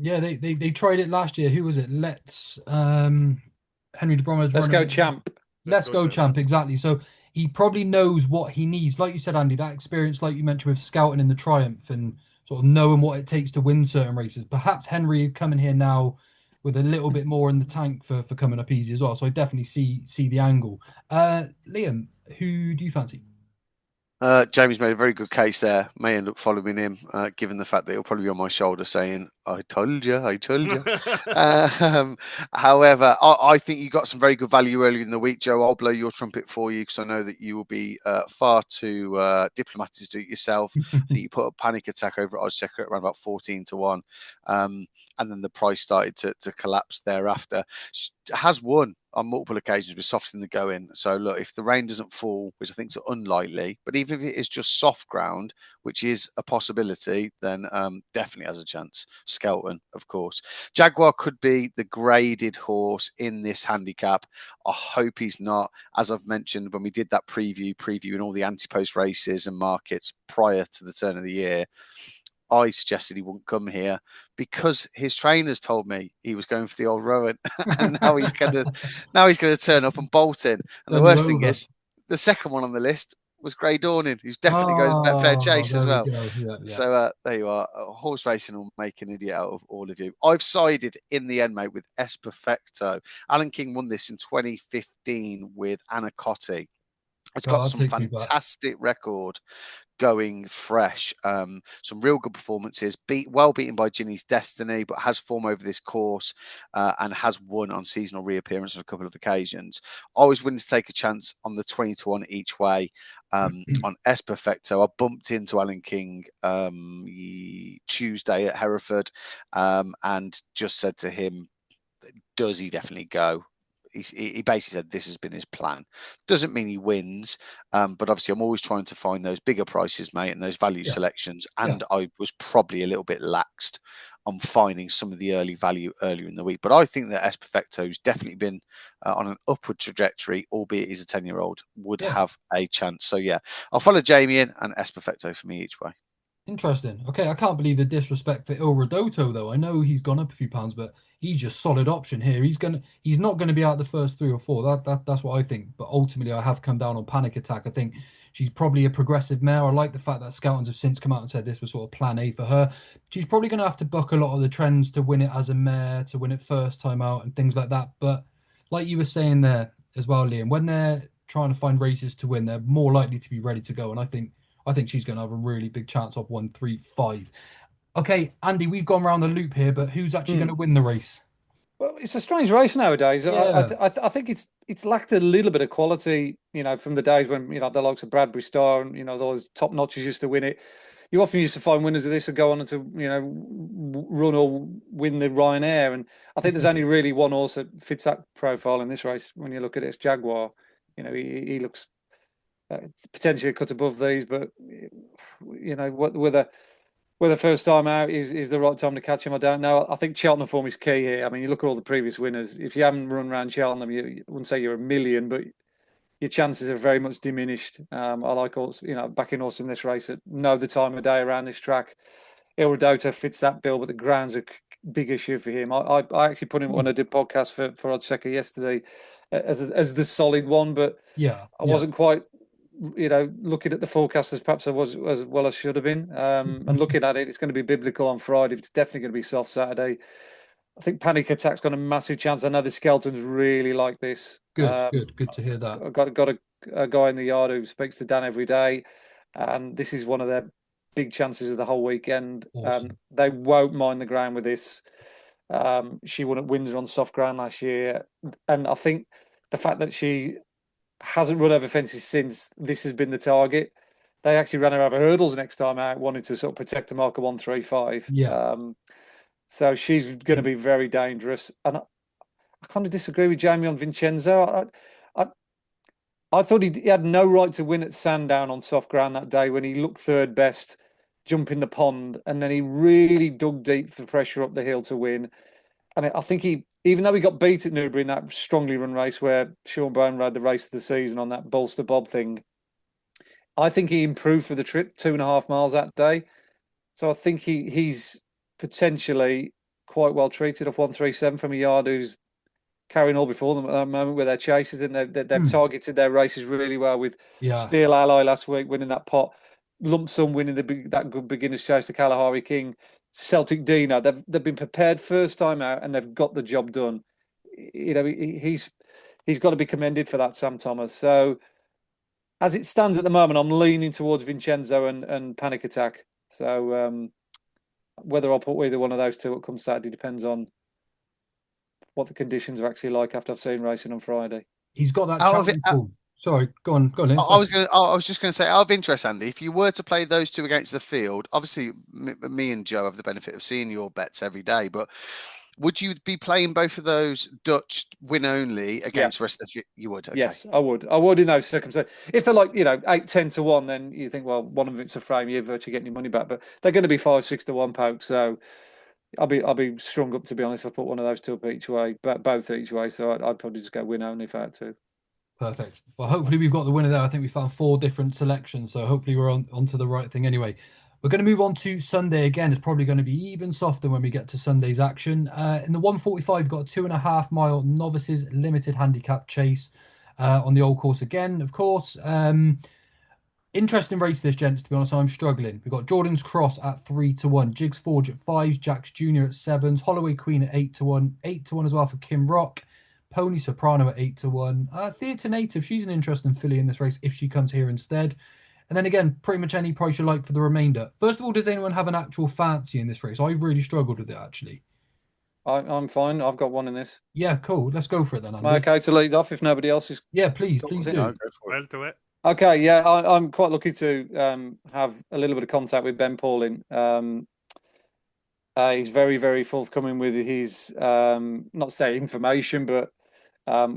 Yeah, they tried it last year. Who was it? Henry de Bromhead's Let's go champ. Let's go champ, exactly. So he probably knows what he needs. Like you said, Andy, that experience, like you mentioned, with scouting in the Triumph and sort of knowing what it takes to win certain races. Perhaps Henry coming here now with a little bit more in the tank for coming up easy as well. So I definitely see the angle. Liam, who do you fancy? Jamie's made a very good case there. May end up following him, given the fact that he'll probably be on my shoulder saying, I told you. However, I think you got some very good value earlier in the week, Joe. I'll blow your trumpet for you because I know that you will be far too diplomatic to do it yourself. I think you put a Panic Attack over at Oddschecker at around about 14-1. And then the price started to collapse thereafter. She has won on multiple occasions with soft in the going. So look, if the rain doesn't fall, which I think is unlikely, but even if it is just soft ground, which is a possibility, then definitely has a chance. Skelton, of course. Jaguar could be the graded horse in this handicap. I hope he's not. As I've mentioned, when we did that previewing all the Ante-Post races and markets prior to the turn of the year, I suggested he wouldn't come here because his trainers told me he was going for the old Rowan, and now he's going to turn up and bolt in. And the worst thing is, the second one on the list was Grey Dawning, who's definitely going to Betfair Chase as there we well. go. Yeah, yeah. So there you are. Horse racing will make an idiot out of all of you. I've sided in the end, mate, with S Perfecto. Alan King won this in 2015 with Anna Cotti. It's God, got that some takes me back. fantastic record going fresh. Some real good performances. Well beaten by Ginny's Destiny, but has form over this course and has won on seasonal reappearance on a couple of occasions. Always willing to take a chance on the 20-1 each way on S Perfecto. I bumped into Alan King Tuesday at Hereford and just said to him, does he definitely go? He basically said this has been his plan. Doesn't mean he wins, but obviously I'm always trying to find those bigger prices, mate, and those value selections. And I was probably a little bit laxed on finding some of the early value earlier in the week. But I think that S Perfecto's definitely been on an upward trajectory, albeit he's a 10-year-old, would have a chance. So yeah, I'll follow Jaime in and S Perfecto for me each way. Interesting. Okay, I can't believe the disrespect for Il Rodotto though. I know he's gone up a few pounds, but he's just solid option here. He's not gonna be out the first 3 or 4. That's what I think. But ultimately, I have come down on Panic Attack. I think she's probably a progressive mare. I like the fact that Scoutons have since come out and said this was sort of plan A for her. She's probably gonna have to buck a lot of the trends to win it as a mare, to win it first time out, and things like that. But like you were saying there as well, Liam, when they're trying to find races to win, they're more likely to be ready to go. And I think she's going to have a really big chance of 1-3-5. Okay, Andy, we've gone around the loop here, but who's actually going to win the race? Well, it's a strange race nowadays. Yeah. I think it's lacked a little bit of quality, from the days when the likes of Bradbury Star and those top notches used to win it. You often used to find winners of this would go on to run or win the Ryanair, and I think there's only really one horse that fits that profile in this race. When you look at it, it's Jaguar. He looks potentially a cut above these, but whether first time out is the right time to catch him, I don't know. I think Cheltenham form is key here. I mean, you look at all the previous winners. If you haven't run around Cheltenham, you wouldn't say you're a million, but your chances are very much diminished. I like also, backing horse in this race that know the time of day around this track. Il Rodotto fits that bill, but the ground's a big issue for him. I actually put him when I did podcast for Oddschecker yesterday as the solid one, but I wasn't quite looking at the forecast as perhaps I was as well as should have been. And looking at it, it's going to be biblical on Friday. It's definitely going to be soft Saturday. I think Panic Attack's got a massive chance. I know the Skeletons really like this. Good to hear that. I've got a guy in the yard who speaks to Dan every day, and this is one of their big chances of the whole weekend. Awesome. They won't mind the ground with this. She won at Windsor on soft ground last year, and I think the fact that she hasn't run over fences since this has been the target. They actually ran her over hurdles next time out, wanted to sort of protect a mark of 1-3-5. Yeah. So she's going to be very dangerous. And I kind of disagree with Jaime on Vincenzo. I thought he had no right to win at Sandown on soft ground that day when he looked third best, jumping the pond, and then he really dug deep for pressure up the hill to win. And I think even though he got beat at Newbury in that strongly run race where Sean Brown rode the race of the season on that bolster bob thing, I think he improved for the trip, 2.5 miles that day. So I think he's potentially quite well treated off 1-3-7 from a yard who's carrying all before them at that moment with their chases, and they've targeted their races really well with Steel Ally last week winning that pot, Lump Sum winning that good beginner's chase, the Kalahari King, Celtic Dino. They've been prepared first time out and they've got the job done. He's got to be commended for that, Sam Thomas. So as it stands at the moment, I'm leaning towards Vincenzo and Panic Attack. So whether I'll put either one of those two at come Saturday depends on what the conditions are actually like after I've seen racing on Friday. He's got that Sorry, go on. Lynn. I was just going to say, out of interest, Andy, if you were to play those two against the field, obviously me and Joe have the benefit of seeing your bets every day, but would you be playing both of those Dutch win only against the rest of the field? You would, okay. Yes, I would. I would in those circumstances. If they're like 8-10-1, then you think, well, one of it's a frame, you're virtually getting your money back. But they're going to be 5-6-1 pokes, so I'll be strung up, to be honest, if I put one of those two up each way, but both each way. So I'd probably just go win only if I had to. Perfect. Well, hopefully we've got the winner there. I think we found 4 different selections, so hopefully we're onto the right thing anyway. We're going to move on to Sunday again. It's probably going to be even softer when we get to Sunday's action. In the 145, we've got a 2.5 mile novices limited handicap chase on the old course again, of course. Interesting race this, gents, to be honest. I'm struggling. We've got Jordan's Cross at 3-1, Jigs Forge at 5, Jax Jr. at 7s, Holloway Queen at 8-1, 8-1 as well for Kim Rock, Pony Soprano at 8-1. Theatre Native, she's an interesting filly in this race if she comes here instead. And then again, pretty much any price you like for the remainder. First of all, does anyone have an actual fancy in this race? I really struggled with it, actually. I'm fine. I've got one in this. Yeah, cool. Let's go for it then, Am I Andy. okay to lead off if nobody else is? Yeah, please got one do. in? No, go for it. Well, do it. Okay, yeah, I'm quite lucky to have a little bit of contact with Ben Pauling. He's very, very forthcoming with his not say information, but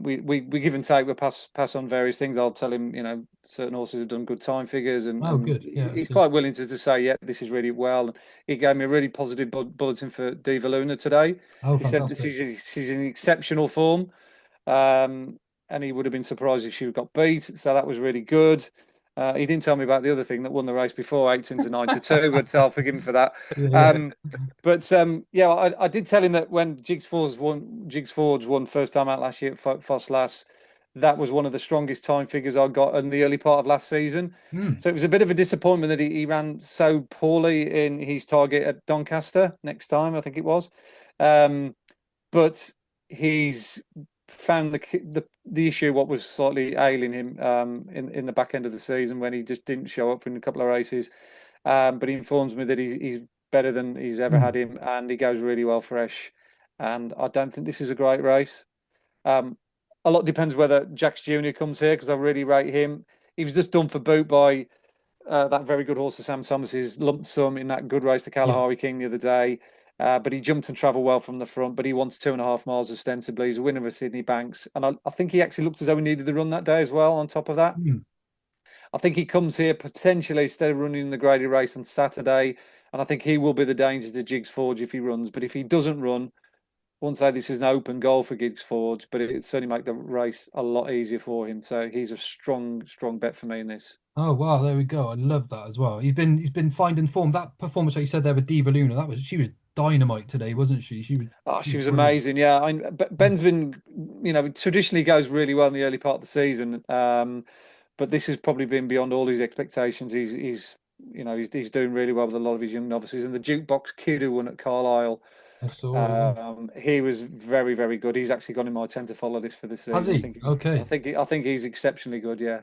we give and take. We pass on various things. I'll tell him, certain horses have done good time figures, and, Oh, good. Yeah, he's so- quite willing to say, yeah, this is really well. He gave me a really positive bulletin for Diva Luna today. Oh, He said fantastic. she's in exceptional form, and he would have been surprised if she got beat. So that was really good. He didn't tell me about the other thing that won the race before, 18 to 9 to 2, but I'll forgive him for that. Yeah. Yeah, I did tell him that when Jigs Forge won first time out last year at Foss Lass, that was one of the strongest time figures I got in the early part of last season. Mm. So it was a bit of a disappointment that he ran so poorly in his target at Doncaster next time, I think it was. But he's found the issue what was slightly ailing him in the back end of the season when he just didn't show up in a couple of races. But he informs me that he's better than he's ever had him, and he goes really well fresh. And I don't think this is a great race. A lot depends whether Jax Jr. comes here because I really rate him. He was just done for boot by that very good horse of Sam Thomas's lump sum in that good race to Kalahari King the other day. But he jumped and travelled well from the front, but he wants 2.5 miles ostensibly. He's a winner of Sydney Banks. And I think he actually looked as though he needed the run that day as well, on top of that. Mm. I think he comes here potentially instead of running the graded race on Saturday. And I think he will be the danger to Jigs Forge if he runs. But if he doesn't run, I won't say this is an open goal for Jigs Forge, but it certainly make the race a lot easier for him. So he's a strong bet for me in this. Oh wow, there we go. I love that as well. He's been finding form. That performance that you said there with Diva Luna, she was dynamite today, wasn't she? She She was brilliant. amazing. Yeah, Ben's been, traditionally goes really well in the early part of the season, but this has probably been beyond all his expectations. He's doing really well with a lot of his young novices. And the Jukebox Kid who won at Carlisle, I saw. Yeah. he was very, very good. He's actually gone in my 10 to follow this for the Has season. he? Okay. I think he's exceptionally good. Yeah.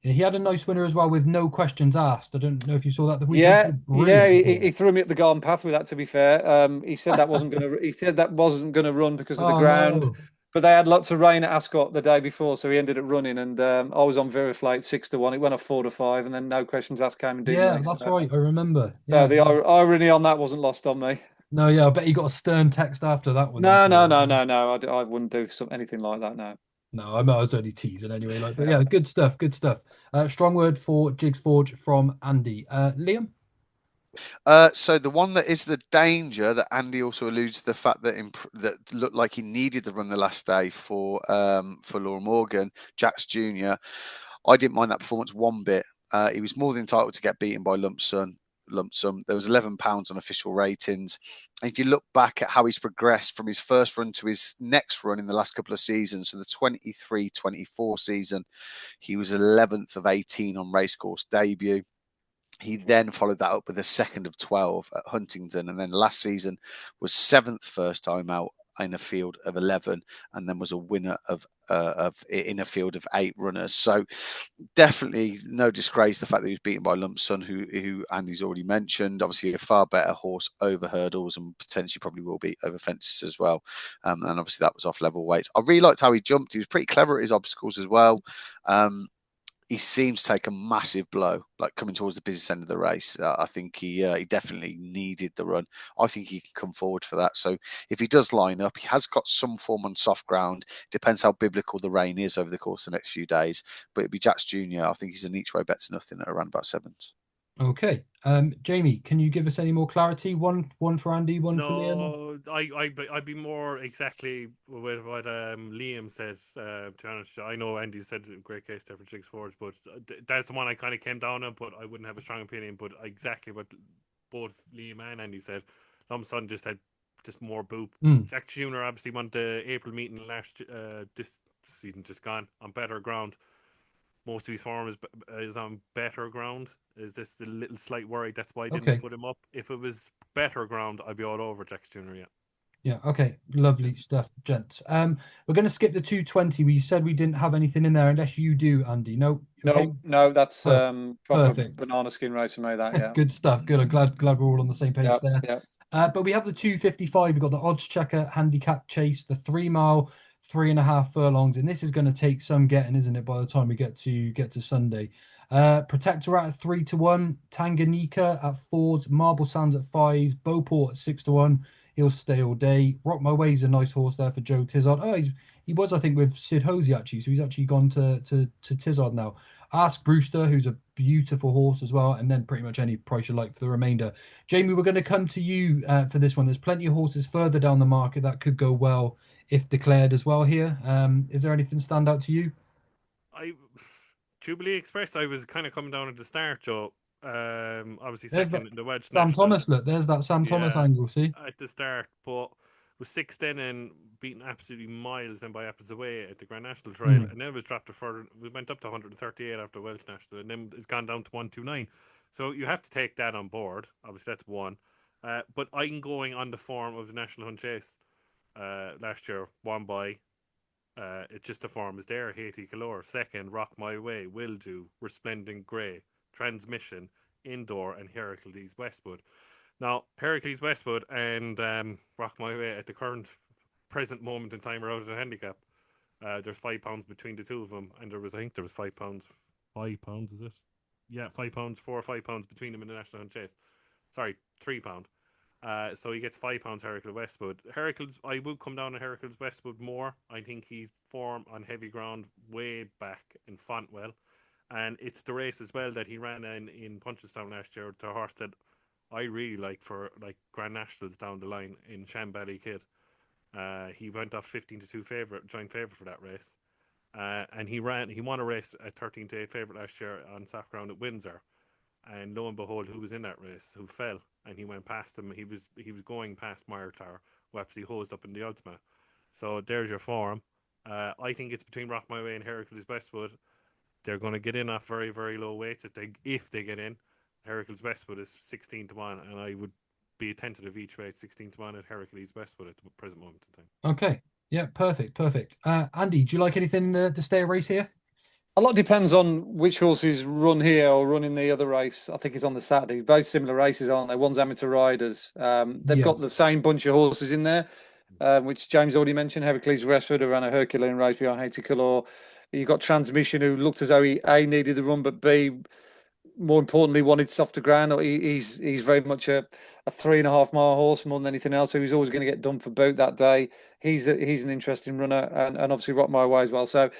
Yeah, he had a nice winner as well with no questions asked. I don't know if you saw that the Yeah, weekend. yeah, Brilliant. he threw me at the garden path with that. To be fair, he said that wasn't going to. He said that wasn't going to run because of the Oh ground, no. but they had lots of rain at Ascot the day before, so he ended up running. And I was on Veriflate 6-1. It went off 4-5, and then no questions asked came and did Yeah, me. that's right. I remember. So Yeah. the irony on that wasn't lost on me. No, yeah, I bet he got a stern text after that one. No, no, no, no, no. I wouldn't do anything like that. No. No, I was only teasing anyway. But yeah, good stuff. Good stuff. Strong word for Jigs Forge from Andy. Liam. So the one that is the danger that Andy also alludes to the fact that that looked like he needed the run the last day for Laura Morgan, Jax Jr. I didn't mind that performance one bit. He was more than entitled to get beaten by lump sum. There was £11 on official ratings. And if you look back at how he's progressed from his first run to his next run in the last couple of seasons, so the 23-24 season, he was 11th of 18 on racecourse debut. He then followed that up with a second of 12 at Huntingdon, and then last season was 7th first time out in a field of 11, and then was a winner of in a field of 8 runners. So definitely no disgrace the fact that he was beaten by Lump Sun, who Andy's already mentioned. Obviously a far better horse over hurdles and potentially probably will be over fences as well. And obviously that was off level weights. I really liked how he jumped. He was pretty clever at his obstacles as well. He seems to take a massive blow, like coming towards the business end of the race. I think he definitely needed the run. I think he can come forward for that. So if he does line up, he has got some form on soft ground. Depends how biblical the rain is over the course of the next few days. But it'd be Jax Jr. I think he's an each way bet to nothing at around about 7s. Okay. Jamie, can you give us any more clarity? One for Andy, one for Liam? No, I'd be more exactly with what Liam said. To be honest, I know Andy said a great case there for Jigs Forge, but that's the one I kind of came down on. But I wouldn't have a strong opinion. But exactly what both Liam and Andy said, Lumson just had just more boop. Jack Jr. obviously won the April meeting this season just gone on better ground. most of his form is on better ground. Is this the little slight worry? That's why I didn't Okay. put him up. If it was better ground, I'd be all over Jax Jr. Yeah. Yeah, okay. Lovely stuff, gents. We're going to skip the 220. We said we didn't have anything in there unless you do, Andy. No? Okay. No, that's Per- proper Perfect. banana skin racing, mate. That, yeah. Good stuff. Good. I'm glad we're all on the same page there. Yeah. But we have the 255. We've got the Oddschecker handicap chase, the 3 mile, 3.5 furlongs, and this is going to take some getting, isn't it? By the time we get to Sunday, Protector at 3-1, Tanganyika at 4s, Marble Sands at 5s, Beauport at 6-1. He'll stay all day. Rock My Way's a nice horse there for Joe Tizard. Oh, he was, I think, with Sid Hosey actually, so he's actually gone to Tizard now. Ask Brewster, who's a beautiful horse as well, and then pretty much any price you like for the remainder. Jaime, we're going to come to you for this one. There's plenty of horses further down the market that could go well if declared as well here. Is there anything stand out to you? Jubilee Express, I was kind of coming down at the start, Joe. Obviously There's second in the Welsh Sam National. Thomas, look, there's that Sam Thomas angle, see? At the start, but was 6 then and beaten absolutely miles then by Apples Away at the Grand National Trial, and then it was dropped to further. We went up to 138 after Welsh National, and then it's gone down to 129. So you have to take that on board. Obviously, that's one. But I'm going on the form of the National Hunt Chase last year, won by. It's just the form is there. Haiti Calor, second, Rock My Way, Will Do, Resplendent Grey, Transmission, Indoor, and Heracles Westwood. Now, Heracles Westwood and Rock My Way at the present moment in time are out of the handicap. There's £5 between the two of them, and I think there was £5. £5 is it? Yeah, £5, 4 or £5 between them in the National Hunt Chase. Sorry, £3. So he gets £5 Heracles Westwood. Heracles, I would come down to Heracles Westwood more. I think he's form on heavy ground way back in Fontwell. And it's the race as well that he ran in Punchestown last year to a horse that I really like for like Grand Nationals down the line in Shambally Kid. He went off 15-2 joint favourite for that race. And he won a race at 13-8 favourite last year on soft ground at Windsor. And lo and behold, who was in that race? Who fell? And he went past him. He was going past Myrtar, who actually hosed up in the Ultima. So there's your form. I think it's between Rock My Way and Heracles Westwood. They're going to get in off very, very low weights if they get in. Heracles Westwood is 16-1, and I would be a tentative each way at 16-1 at Heracles Westwood at the present moment in time. Okay. Yeah, perfect. Andy, do you like anything in the stay race here? A lot depends on which horses run here or run in the other race. I think it's on the Saturday. Very similar races, aren't they? One's amateur riders. They've got the same bunch of horses in there, which James already mentioned. Heracles Westwood, who ran a Herculean race behind Haiti Calor. You've got Transmission, who looked as though he A, needed the run, but B, more importantly, wanted softer ground. He's very much a 3.5 mile horse more than anything else. So he's always going to get done for boot that day. He's an interesting runner, and obviously Rock My Way as well. So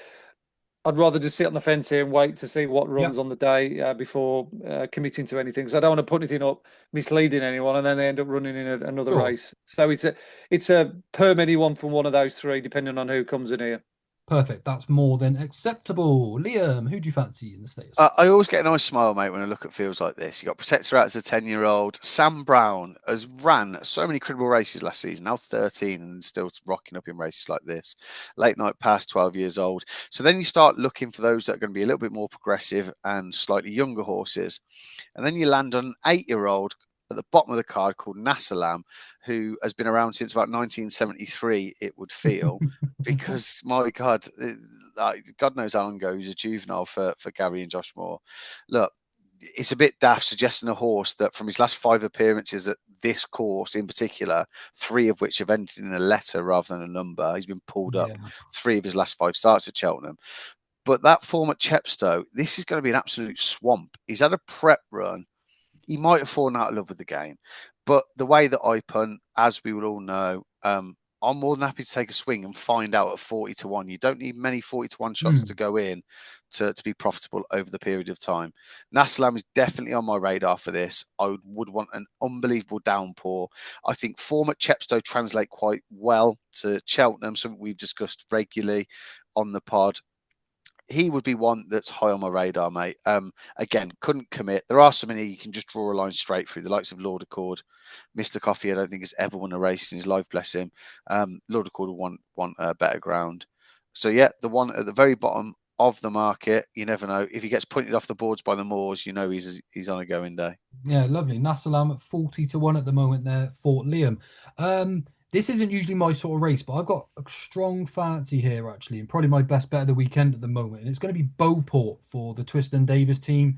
I'd rather just sit on the fence here and wait to see what runs on the day before committing to anything. So I don't want to put anything up misleading anyone, and then they end up running in another race. So it's a per many one from one of those three, depending on who comes in here. Perfect. That's more than acceptable. Liam, who do you fancy in the status? I always get a nice smile, mate, when I look at fields like this. You got Protector out as a 10-year-old. Sam Brown has ran so many credible races last season, now 13 and still rocking up in races like this. Late Night Pass, 12 years old. So then you start looking for those that are going to be a little bit more progressive and slightly younger horses. And then you land on an 8-year-old at the bottom of the card called Nassalam, who has been around since about 1973, it would feel, because my God, God knows how long ago he was a juvenile for Gary and Josh Moore. Look, it's a bit daft suggesting a horse that from his last 5 appearances at this course in particular, 3 of which have ended in a letter rather than a number. He's been pulled up 3 of his last 5 starts at Cheltenham. But that form at Chepstow, this is going to be an absolute swamp. He's had a prep run. He might have fallen out of love with the game. But the way that I punt, as we will all know, I'm more than happy to take a swing and find out at 40-1. You don't need many 40-1 shots to go in to be profitable over the period of time. Nassalam is definitely on my radar for this. I would want an unbelievable downpour. I think form at Chepstow translate quite well to Cheltenham, something we've discussed regularly on the pod. He would be one that's high on my radar, mate. Again, couldn't commit. There are some in here you can just draw a line straight through. The likes of Lord Accord, Mr. Coffee. I don't think has ever won a race in his life. Bless him. Lord Accord will want better ground. So yeah, the one at the very bottom of the market. You never know. If he gets pointed off the boards by the Moors, you know he's on a going day. Yeah, lovely. Nasalam at 40-1 at the moment there for Liam. This isn't usually my sort of race, but I've got a strong fancy here actually, and probably my best bet of the weekend at the moment. And it's going to be Beauport for the Twist and Davis team.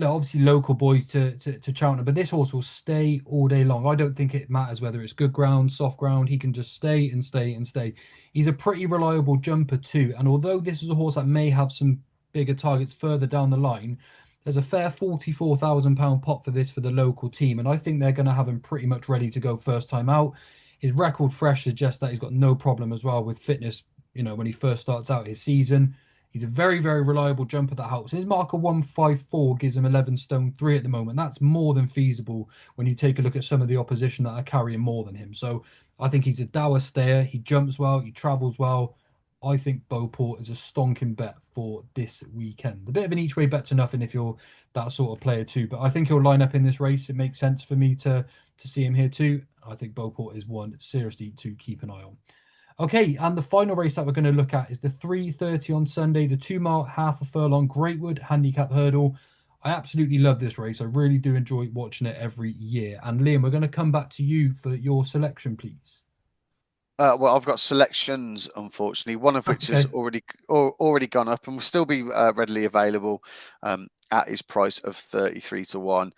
Obviously local boys to Cheltenham, but this horse will stay all day long. I don't think it matters whether it's good ground, soft ground. He can just stay and stay and stay. He's a pretty reliable jumper too. And although this is a horse that may have some bigger targets further down the line, there's a fair £44,000 pot for this for the local team. And I think they're going to have him pretty much ready to go first time out. His record fresh suggests that he's got no problem as well with fitness, when he first starts out his season. He's a very, very reliable jumper that helps. His marker 154 gives him 11 stone 3 at the moment. That's more than feasible when you take a look at some of the opposition that are carrying more than him. So I think he's a dour stayer. He jumps well. He travels well. I think Beauport is a stonking bet for this weekend. A bit of an each way bet to nothing if you're that sort of player too. But I think he'll line up in this race. It makes sense for me to see him here too. I think Beauport is one seriously to keep an eye on. Okay, and the final race that we're going to look at is the 3:30 on Sunday, the 2 mile, half a furlong Greatwood Handicap Hurdle. I absolutely love this race. I really do enjoy watching it every year. And Liam, we're going to come back to you for your selection, please. Well, I've got selections, unfortunately, one of which has already gone up and will still be readily available at his price of 33-1.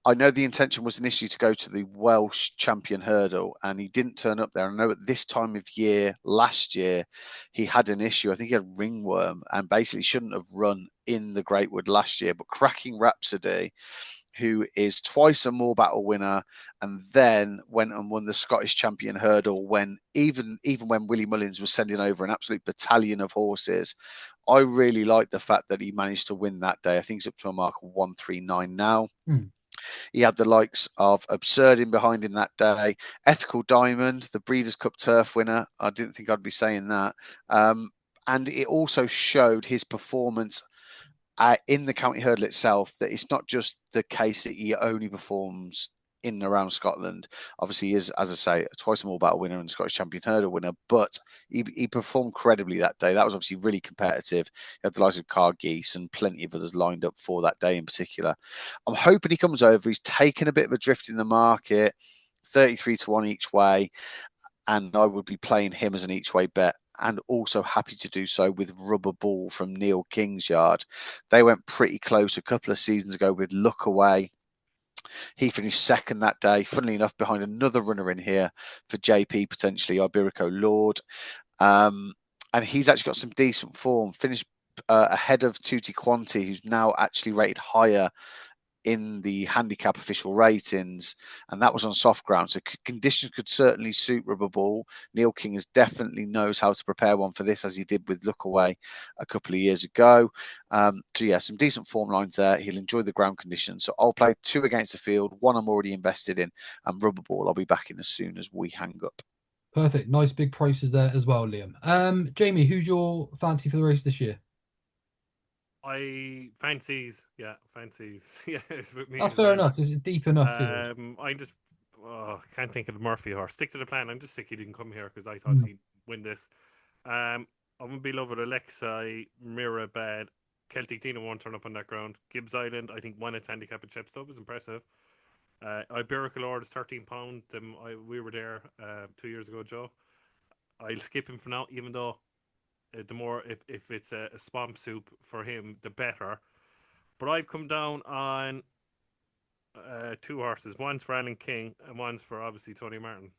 I know the intention was initially to go to the Welsh Champion Hurdle, and he didn't turn up there. I know at this time of year, last year, he had an issue. I think he had ringworm and basically shouldn't have run in the Greatwood last year. But Cracking Rhapsody, who is twice a Moor Battle winner, and then went and won the Scottish Champion Hurdle when even when Willie Mullins was sending over an absolute battalion of horses. I really like the fact that he managed to win that day. I think he's up to a mark of 139 now. He had the likes of Absurdin behind him that day. Ethical Diamond, the Breeders' Cup Turf winner. I didn't think I'd be saying that. And it also showed his performance in the county hurdle itself, that it's not just the case that he only performs in and around Scotland. Obviously, he is, as I say, twice a Moor Battle winner and Scottish Champion Hurdle winner, but he performed credibly that day. That was obviously really competitive. He had the likes of Car Geese and plenty of others lined up for that day in particular. I'm hoping he comes over. He's taken a bit of a drift in the market, 33-1 each way, and I would be playing him as an each way bet. And also happy to do so with Rubber Ball from Neil Kingsyard. They went pretty close a couple of seasons ago with Look Away. He finished second that day, funnily enough, behind another runner in here for JP, potentially, Iberico Lord. And he's actually got some decent form, finished ahead of Tutti Quanti, who's now actually rated higher in the handicap official ratings, and that was on soft ground. So conditions could certainly suit Rubber Ball. Neil King knows how to prepare one for this, as he did with Look Away a couple of years ago. So yeah, some decent form lines there. He'll enjoy the ground conditions. So I'll play 2 against the field, 1 I'm already invested in, and Rubber Ball I'll be back in as soon as we hang up. Perfect. Nice big prices there as well, Liam. Jamie, who's your fancy for the race this year? Fancies. Yeah, it's with me. That's fair enough. Is it deep enough field? I just can't think of the Murphy horse. Stick to the plan. I'm just sick he didn't come here because I thought he'd win this. I'm gonna be loving Alexei, Mirabad, Celtic Dina won't turn up on that ground. Gibbs Island, I think, won its handicap at Chepstow, was impressive. Iberico Lord is £13. We were there 2 years ago, Joe. I'll skip him for now, even though the more if it's a swamp soup for him, the better. But I've come down on 2 horses. One's for Alan King and one's for obviously Tony Martin.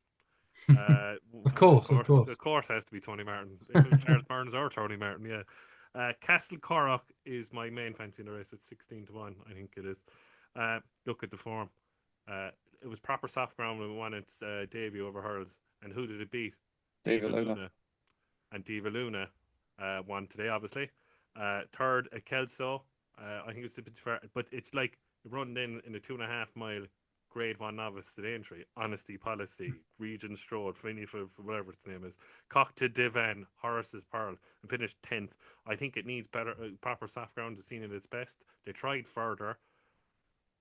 Of course. Of course, has to be Tony Martin. If it was Charles Burns or Tony Martin, yeah. Castle Corrock is my main fancy in the race. It's 16-1, I think it is. Look at the form. It was proper soft ground when we won its debut over Hurls. And who did it beat? Diva Luna. And Diva Luna won today, obviously. Third at Kelso. I think it's a bit fair, but it's like run in a 2.5 mile Grade 1 novice to the entry. Honesty Policy, Regent Strode, Finney for whatever its name is, Cockta Divan, Horace's Pearl, and finished 10th. I think it needs better, proper soft ground to see it at its best. They tried further.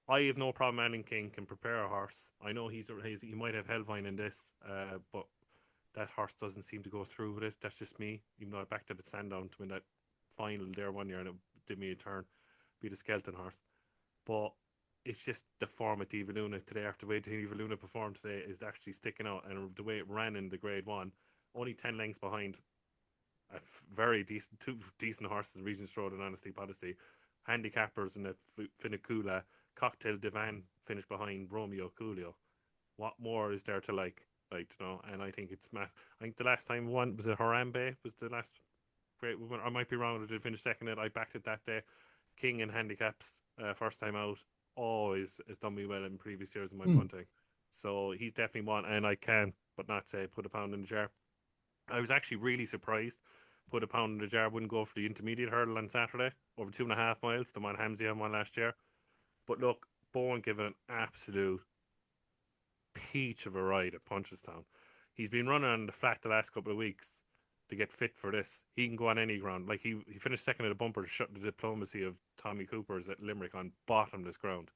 I have no problem. Alan King can prepare a horse. I know he might have Hellvine in this, but that horse doesn't seem to go through with it. That's just me. Even though I backed it at Sandown to win that final there one year, and it did me a turn, beat a skeleton horse. But it's just the form at Diva Luna today, after the way Diva Luna performed today, is actually sticking out, and the way it ran in the Grade 1, only 10 lengths behind a very decent, two decent horses, Regent's Road and Honesty Policy, handicappers in a Finicula, Cocktail Divan finished behind Romeo Coolio. What more is there to like, and I think it's Matt. I think the last time one was it Harambe was the last great woman. I might be wrong. I did finish second. I backed it that day. King in handicaps, first time out, always has done me well in previous years in my punting. So he's definitely one, and I can, but not say put a pound in the jar. I was actually really surprised. Put a pound in the jar wouldn't go for the intermediate hurdle on Saturday, over 2.5 miles. The one Hamzy won last year. But look, Bowen given an absolute peach of a ride at Punchestown. He's been running on the flat the last couple of weeks to get fit for this. He can go on any ground. Like he finished second at the bumper to shut the diplomacy of Tommy Cooper's at Limerick on bottomless ground.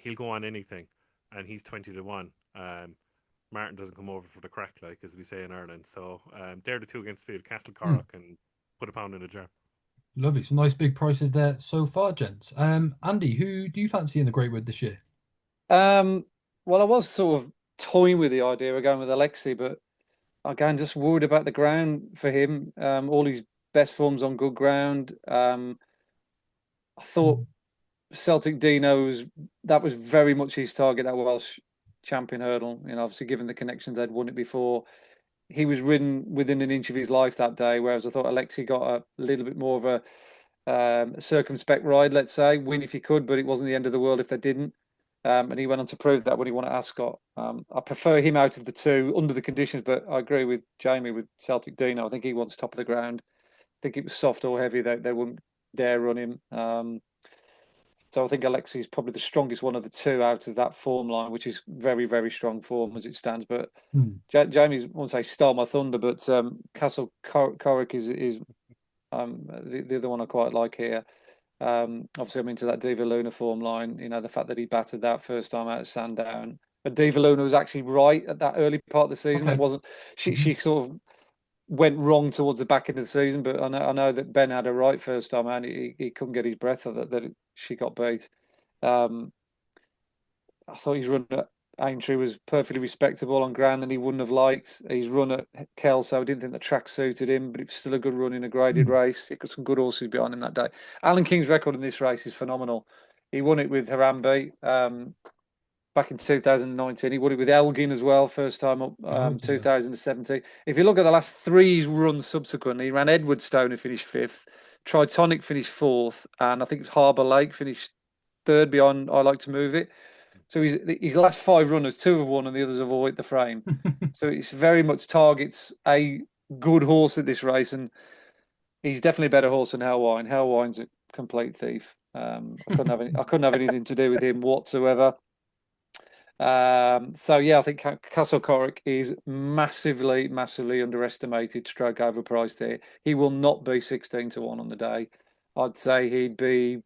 He'll go on anything, and he's 20-1. Martin doesn't come over for the crack, like as we say in Ireland. So they're the two against field. Castle Corrock and put a pound in a jar. Lovely. Some nice big prices there so far, gents. Andy, who do you fancy in the Greatwood this year? Well, I was sort of toying with the idea of going with Alexei, but again, just worried about the ground for him. All his best forms on good ground. I thought Celtic Dino that was very much his target, that Welsh champion hurdle. Obviously, given the connections, they'd won it before. He was ridden within an inch of his life that day, whereas I thought Alexei got a little bit more of a circumspect ride, let's say, win if he could, but it wasn't the end of the world if they didn't. And he went on to prove that when he won at Ascot. I prefer him out of the two under the conditions, but I agree with Jaime with Celtic Dino. I think he wants top of the ground. I think it was soft or heavy. They wouldn't dare run him. So I think Alexei is probably the strongest one of the two out of that form line, which is very, very strong form as it stands. But Jamie's, I won't say stole my thunder, but Castle Corrock is the other one I quite like here. Obviously, I'm into that Diva Luna form line. The fact that he battered that first time out of Sandown. But Diva Luna was actually right at that early part of the season. Okay. It wasn't. She sort of went wrong towards the back end of the season. But I know that Ben had her right first time out. He couldn't get his breath that she got beat. I thought his run at Aintree was perfectly respectable on ground, and he wouldn't have liked his run at Kelso. I didn't think the track suited him, but it was still a good run in a graded race. He got some good horses behind him that day. Alan King's record in this race is phenomenal. He won it with Harambe back in 2019. He won it with Elgin as well, first time up 2017. If you look at the last three runs subsequently, he ran Edwardstone and finished 5th, Tritonic finished 4th, and I think it was Harbour Lake finished 3rd behind I Like to Move It. So his last 5 runners, 2 have won and the others have avoided the frame. So it's very much targets a good horse at this race, and he's definitely a better horse than Hellwine. Hellwine's a complete thief. I couldn't have anything to do with him whatsoever. So yeah, I think Castle Corrock is massively, massively underestimated, stroke overpriced here. He will not be 16-1 on the day. I'd say he'd be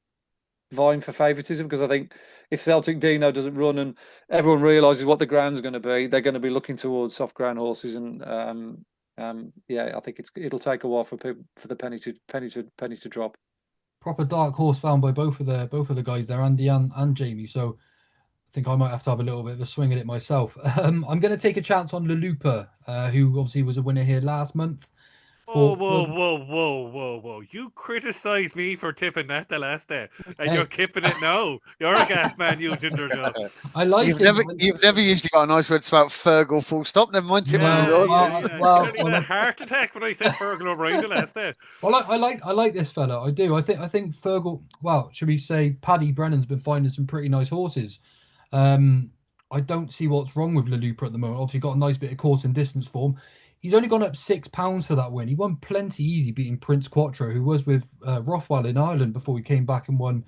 vying for favouritism, because I think if Celtic Dino doesn't run and everyone realises what the ground's going to be, they're going to be looking towards soft ground horses, and I think it'll take a while for the penny to drop. Proper dark horse found by both of the guys there, Andy and Jamie. So I think I might have to have a little bit of a swing at it myself. I'm going to take a chance on Lelupa, who obviously was a winner here last month. Whoa. You criticised me for tipping that the last day, and you're keeping it now. You're a gas man, you Ginger Joe. I like you've never usually got a nice words about Fergal full stop. Never mind tipping his horses. You had a heart attack when I said Fergal O'Brien the last day. Well, I like this fella. I do. I think Fergal. Well, should we say Paddy Brennan's been finding some pretty nice horses. I don't see what's wrong with Lelupa at the moment. Obviously, got a nice bit of course and distance form. He's only gone up £6 for that win. He won plenty easy, beating Prince Quattro, who was with Rothwell in Ireland before he came back and won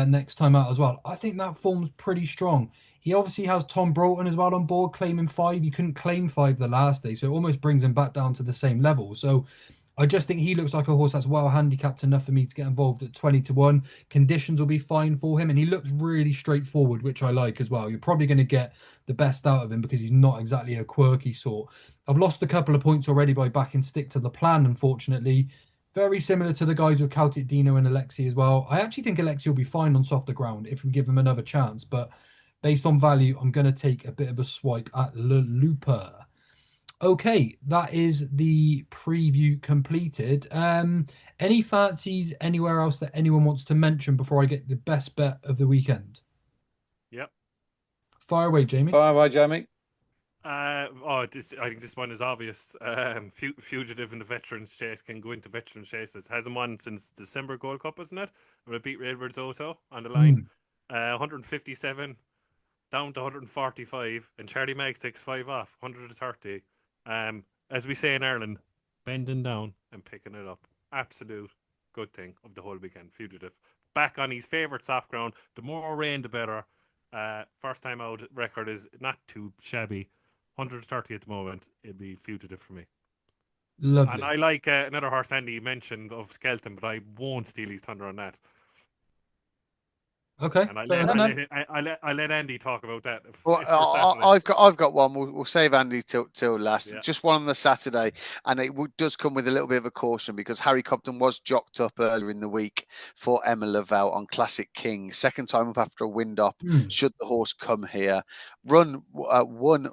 next time out as well. I think that form's pretty strong. He obviously has Tom Broughton as well on board, claiming 5. He couldn't claim 5 the last day, so it almost brings him back down to the same level. So I just think he looks like a horse that's well handicapped enough for me to get involved at 20-1. Conditions will be fine for him, and he looks really straightforward, which I like as well. You're probably going to get the best out of him because he's not exactly a quirky sort. I've lost a couple of points already by backing Stick to the Plan, unfortunately. Very similar to the guys with Celtic Dino and Alexi as well. I actually think Alexi will be fine on softer ground if we give him another chance. But based on value, I'm going to take a bit of a swipe at Le Looper. Okay, that is the preview completed. Any fancies anywhere else that anyone wants to mention before I get the best bet of the weekend? Yep. Fire away, Jamie. Fire away, Jamie. I think this one is obvious. Fugitive in the Veterans Chase can go into Veterans Chases. Hasn't won since December Gold Cup, isn't it? Where it beat Railbirds Auto on the line. 157 down to 145, and Charlie Meggs takes 5 off, 130. As we say in Ireland, bending down and picking it up. Absolute good thing of the whole weekend. Fugitive back on his favourite soft ground. The more rain, the better. First time out record is not too shabby. 130 at the moment. It'd be Fugitive for me. Lovely. And I like another horse Andy mentioned of Skelton, but I won't steal his thunder on that. Okay. And I let Andy talk about that. Well, I've got one. We'll save Andy till last. Yeah. Just one on the Saturday, and it does come with a little bit of a caution because Harry Cobden was jocked up earlier in the week for Emma Lavelle on Classic King. Second time up after a wind up. Should the horse come here, won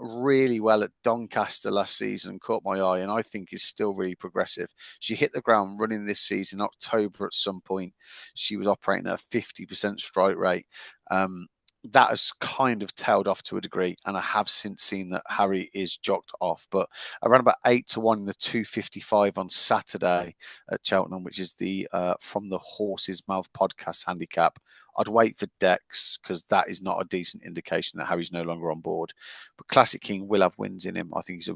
really well at Doncaster last season, caught my eye, and I think is still really progressive. She hit the ground running this season, October at some point. She was operating at a 50% strike rate. That has kind of tailed off to a degree, and I have since seen that Harry is jocked off, but around about 8-1 in the 255 on Saturday at Cheltenham, which is the From the Horse's Mouth podcast handicap. I'd wait for Dex because that is not a decent indication that Harry's no longer on board. But Classic King will have wins in him. I think he's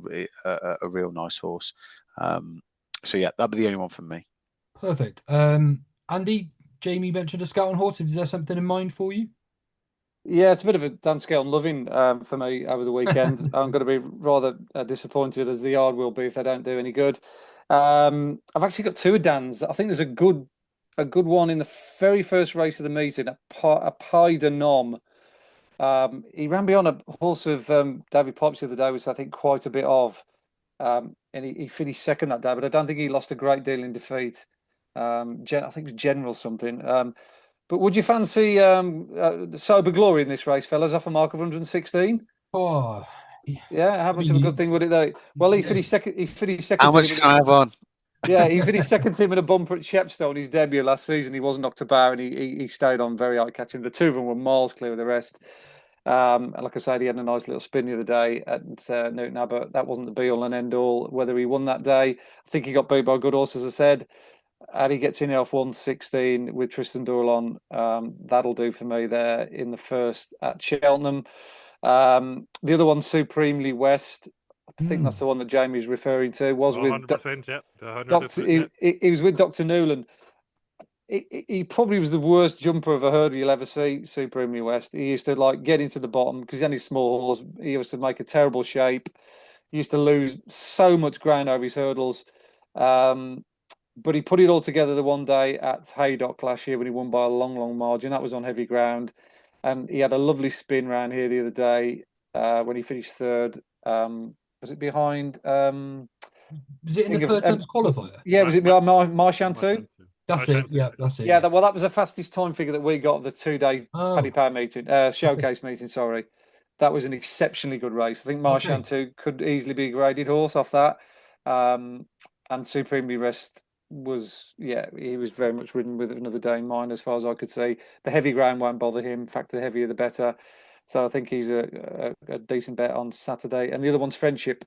a real nice horse. So yeah, that'd be the only one from me. Perfect. Andy, Jamie mentioned a scout on horse. Is there something in mind for you? Yeah, it's a bit of a Dan Skelton loving for me over the weekend. I'm going to be rather disappointed, as the yard will be if they don't do any good. I've actually got 2 of Dan's. I think there's a good one in the very first race of the meeting, a Pas de Nom. He ran beyond a horse of David Pipes the other day, which I think quite a bit of. And he finished second that day, but I don't think he lost a great deal in defeat. I think it was General something. But would you fancy Sober Glory in this race, fellas, off a mark of 116? Oh, yeah. How much of a good thing would it be? Well, he finished second. He finished second. How much can I have on? Yeah, he finished second team in a bumper at Shepstone, his debut last season. He wasn't knocked about, and he stayed on very eye catching. The 2 of them were miles clear of the rest. And like I said, he had a nice little spin the other day at Newton Abbott. That wasn't the be all and end all. Whether he won that day, I think he got beat by a good horse, as I said. And he gets in off 116 with Tristan Dourlon. That'll do for me there in the first at Cheltenham. The other one, Supremely West. I think that's the one that Jamie's referring to. Was 100%, yeah. 100%, he was with Dr. Newland. He probably was the worst jumper of a hurdle you'll ever see, Supremely West. He used to get into the bottom because he had his small horse. He used to make a terrible shape. He used to lose so much ground over his hurdles. But he put it all together the one day at Haydock last year when he won by a long, long margin. That was on heavy ground. And he had a lovely spin round here the other day when he finished third. Was it behind? Was it in the third times qualifier? Yeah, was it behind Marchantou? That's it. Yeah, that's it. Yeah, that was the fastest time figure that we got of the 2-day Paddy Power meeting, showcase meeting, sorry. That was an exceptionally good race. I think Marchantou could easily be a graded horse off that. And Supremely Rest he was very much ridden with another day in mind as far as I could see. The heavy ground won't bother him. In fact, the heavier the better. So I think he's a decent bet on Saturday. And the other one's Friendship.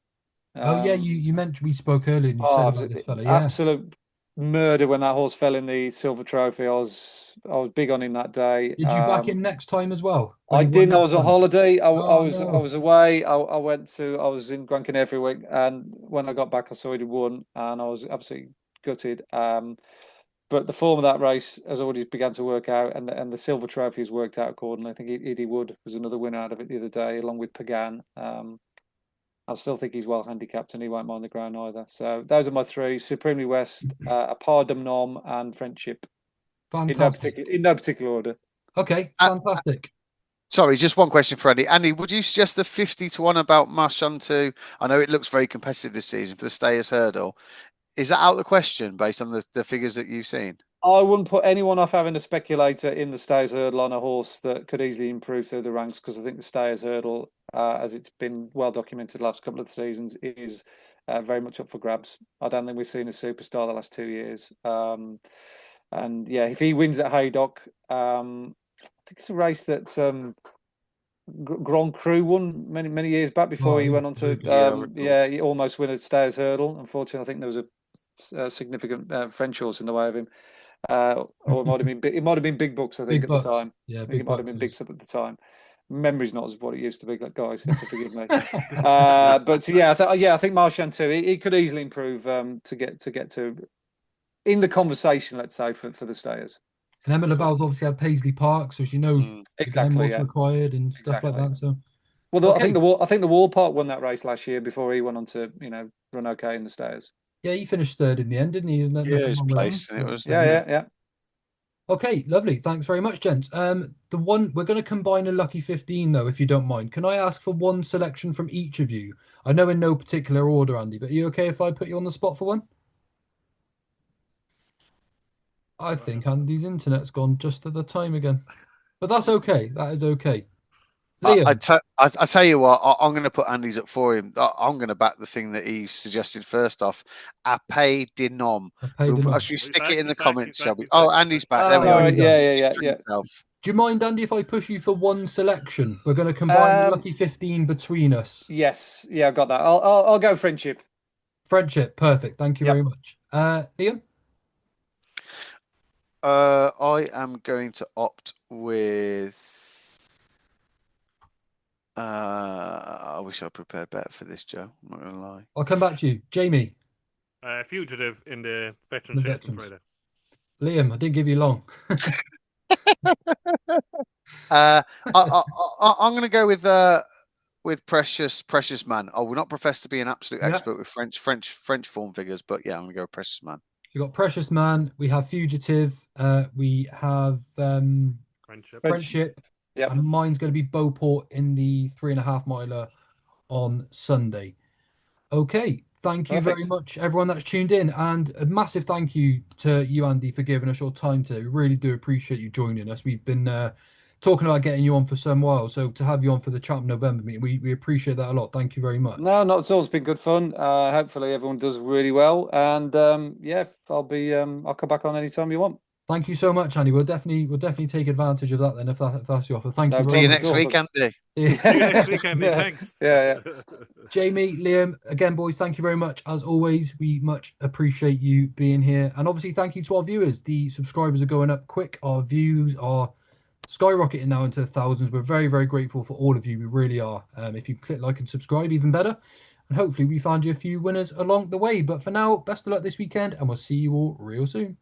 You mentioned, we spoke earlier and you said about this fella. Absolute murder when that horse fell in the Silver Trophy. I was big on him that day. Did you back him next time as well? I didn't. I was on holiday. I was away. I was in Gran Canaria for a week, and when I got back, I saw he'd won, and I was absolutely gutted. But the form of that race has already begun to work out, and the Silver Trophy has worked out accordingly. I think Edie Wood was another winner out of it the other day, along with Pagan. I still think he's well handicapped, and he won't mind the ground either. So those are my 3: Supremely West, a Pas de Nom, and Friendship. Fantastic. In no particular order. Okay, fantastic. Sorry, just one question for Andy. Andy, would you suggest the 50-1 about Marchantou? I know it looks very competitive this season for the Stayers Hurdle. is that out of the question based on the figures that you've seen? I wouldn't put anyone off having a speculator in the Stayers Hurdle on a horse that could easily improve through the ranks, because I think the Stayers Hurdle, as it's been well documented the last couple of seasons, is very much up for grabs. I don't think we've seen a superstar the last 2 years. And yeah, if he wins at Haydock, I think it's a race that Grand Cru won many years back before he went on to he almost win at Stayers Hurdle. Unfortunately, I think there was a significant French horse in the way of him. Or it might have been Big Bucks, I think, at the time. Yeah, I think it might have been Big Up at the time. Memory's not as what it used to be, guys. You have to forgive me. But yeah, I think Marchand too. He could easily improve to get to in the conversation, let's say, for the Stayers. And Emma Laval's obviously had Paisley Park, so as you know, exactly, required and stuff like that. So, well, I think the Wall Park won that race last year before he went on to run okay in the Stayers. Yeah, he finished third in the end, didn't he? Isn't that his place? And it was yeah. Okay, lovely. Thanks very much, gents. The one we're going to combine a lucky 15 though, if you don't mind. Can I ask for one selection from each of you? I know in no particular order, Andy, but are you okay if I put you on the spot for one? I think Andy's internet's gone just at the time again, but that's okay. That is okay. Liam. I tell you what, I'm going to put Andy's up for him. I'm going to back the thing that he suggested first off. Ape de nom. Should we stick it in the comments, shall we? Oh, Andy's back. There we go. Yeah. Do you mind, Andy, if I push you for one selection? We're going to combine the lucky 15 between us. Yes. Yeah, I've got that. I'll go friendship. Friendship. Perfect. Thank you very much. Liam? I am going to opt with... I wish I prepared better for this, Joe. I'm not going to lie. I'll come back to you. Jaime? Fugitive in the Veterans Chase on Friday. Liam, I didn't give you long. I'm going to go with Precious Man. I will not profess to be an absolute expert with French form figures, but yeah, I'm going to go with Precious Man. You've got Precious Man. We have Fugitive. We have Friendship. Yep. And mine's going to be Beauport in the 3.5 miler on Sunday. Okay. Thank you very much, everyone that's tuned in. And a massive thank you to you, Andy, for giving us your time today. We really do appreciate you joining us. We've been talking about getting you on for some while. So to have you on for the Cheltenham November meeting, we appreciate that a lot. Thank you very much. No, not at all. It's been good fun. Hopefully everyone does really well. And I'll come back on anytime you want. Thank you so much, Andy. We'll definitely take advantage of that then if that's the offer. Thank you. See you next week, Andy. See you next week, Andy. Thanks. Yeah. Jaime, Liam, again, boys, thank you very much. As always, we much appreciate you being here. And obviously, thank you to our viewers. The subscribers are going up quick. Our views are skyrocketing now into thousands. We're very, very grateful for all of you. We really are. If you click like and subscribe, even better. And hopefully we found you a few winners along the way. But for now, best of luck this weekend, and we'll see you all real soon.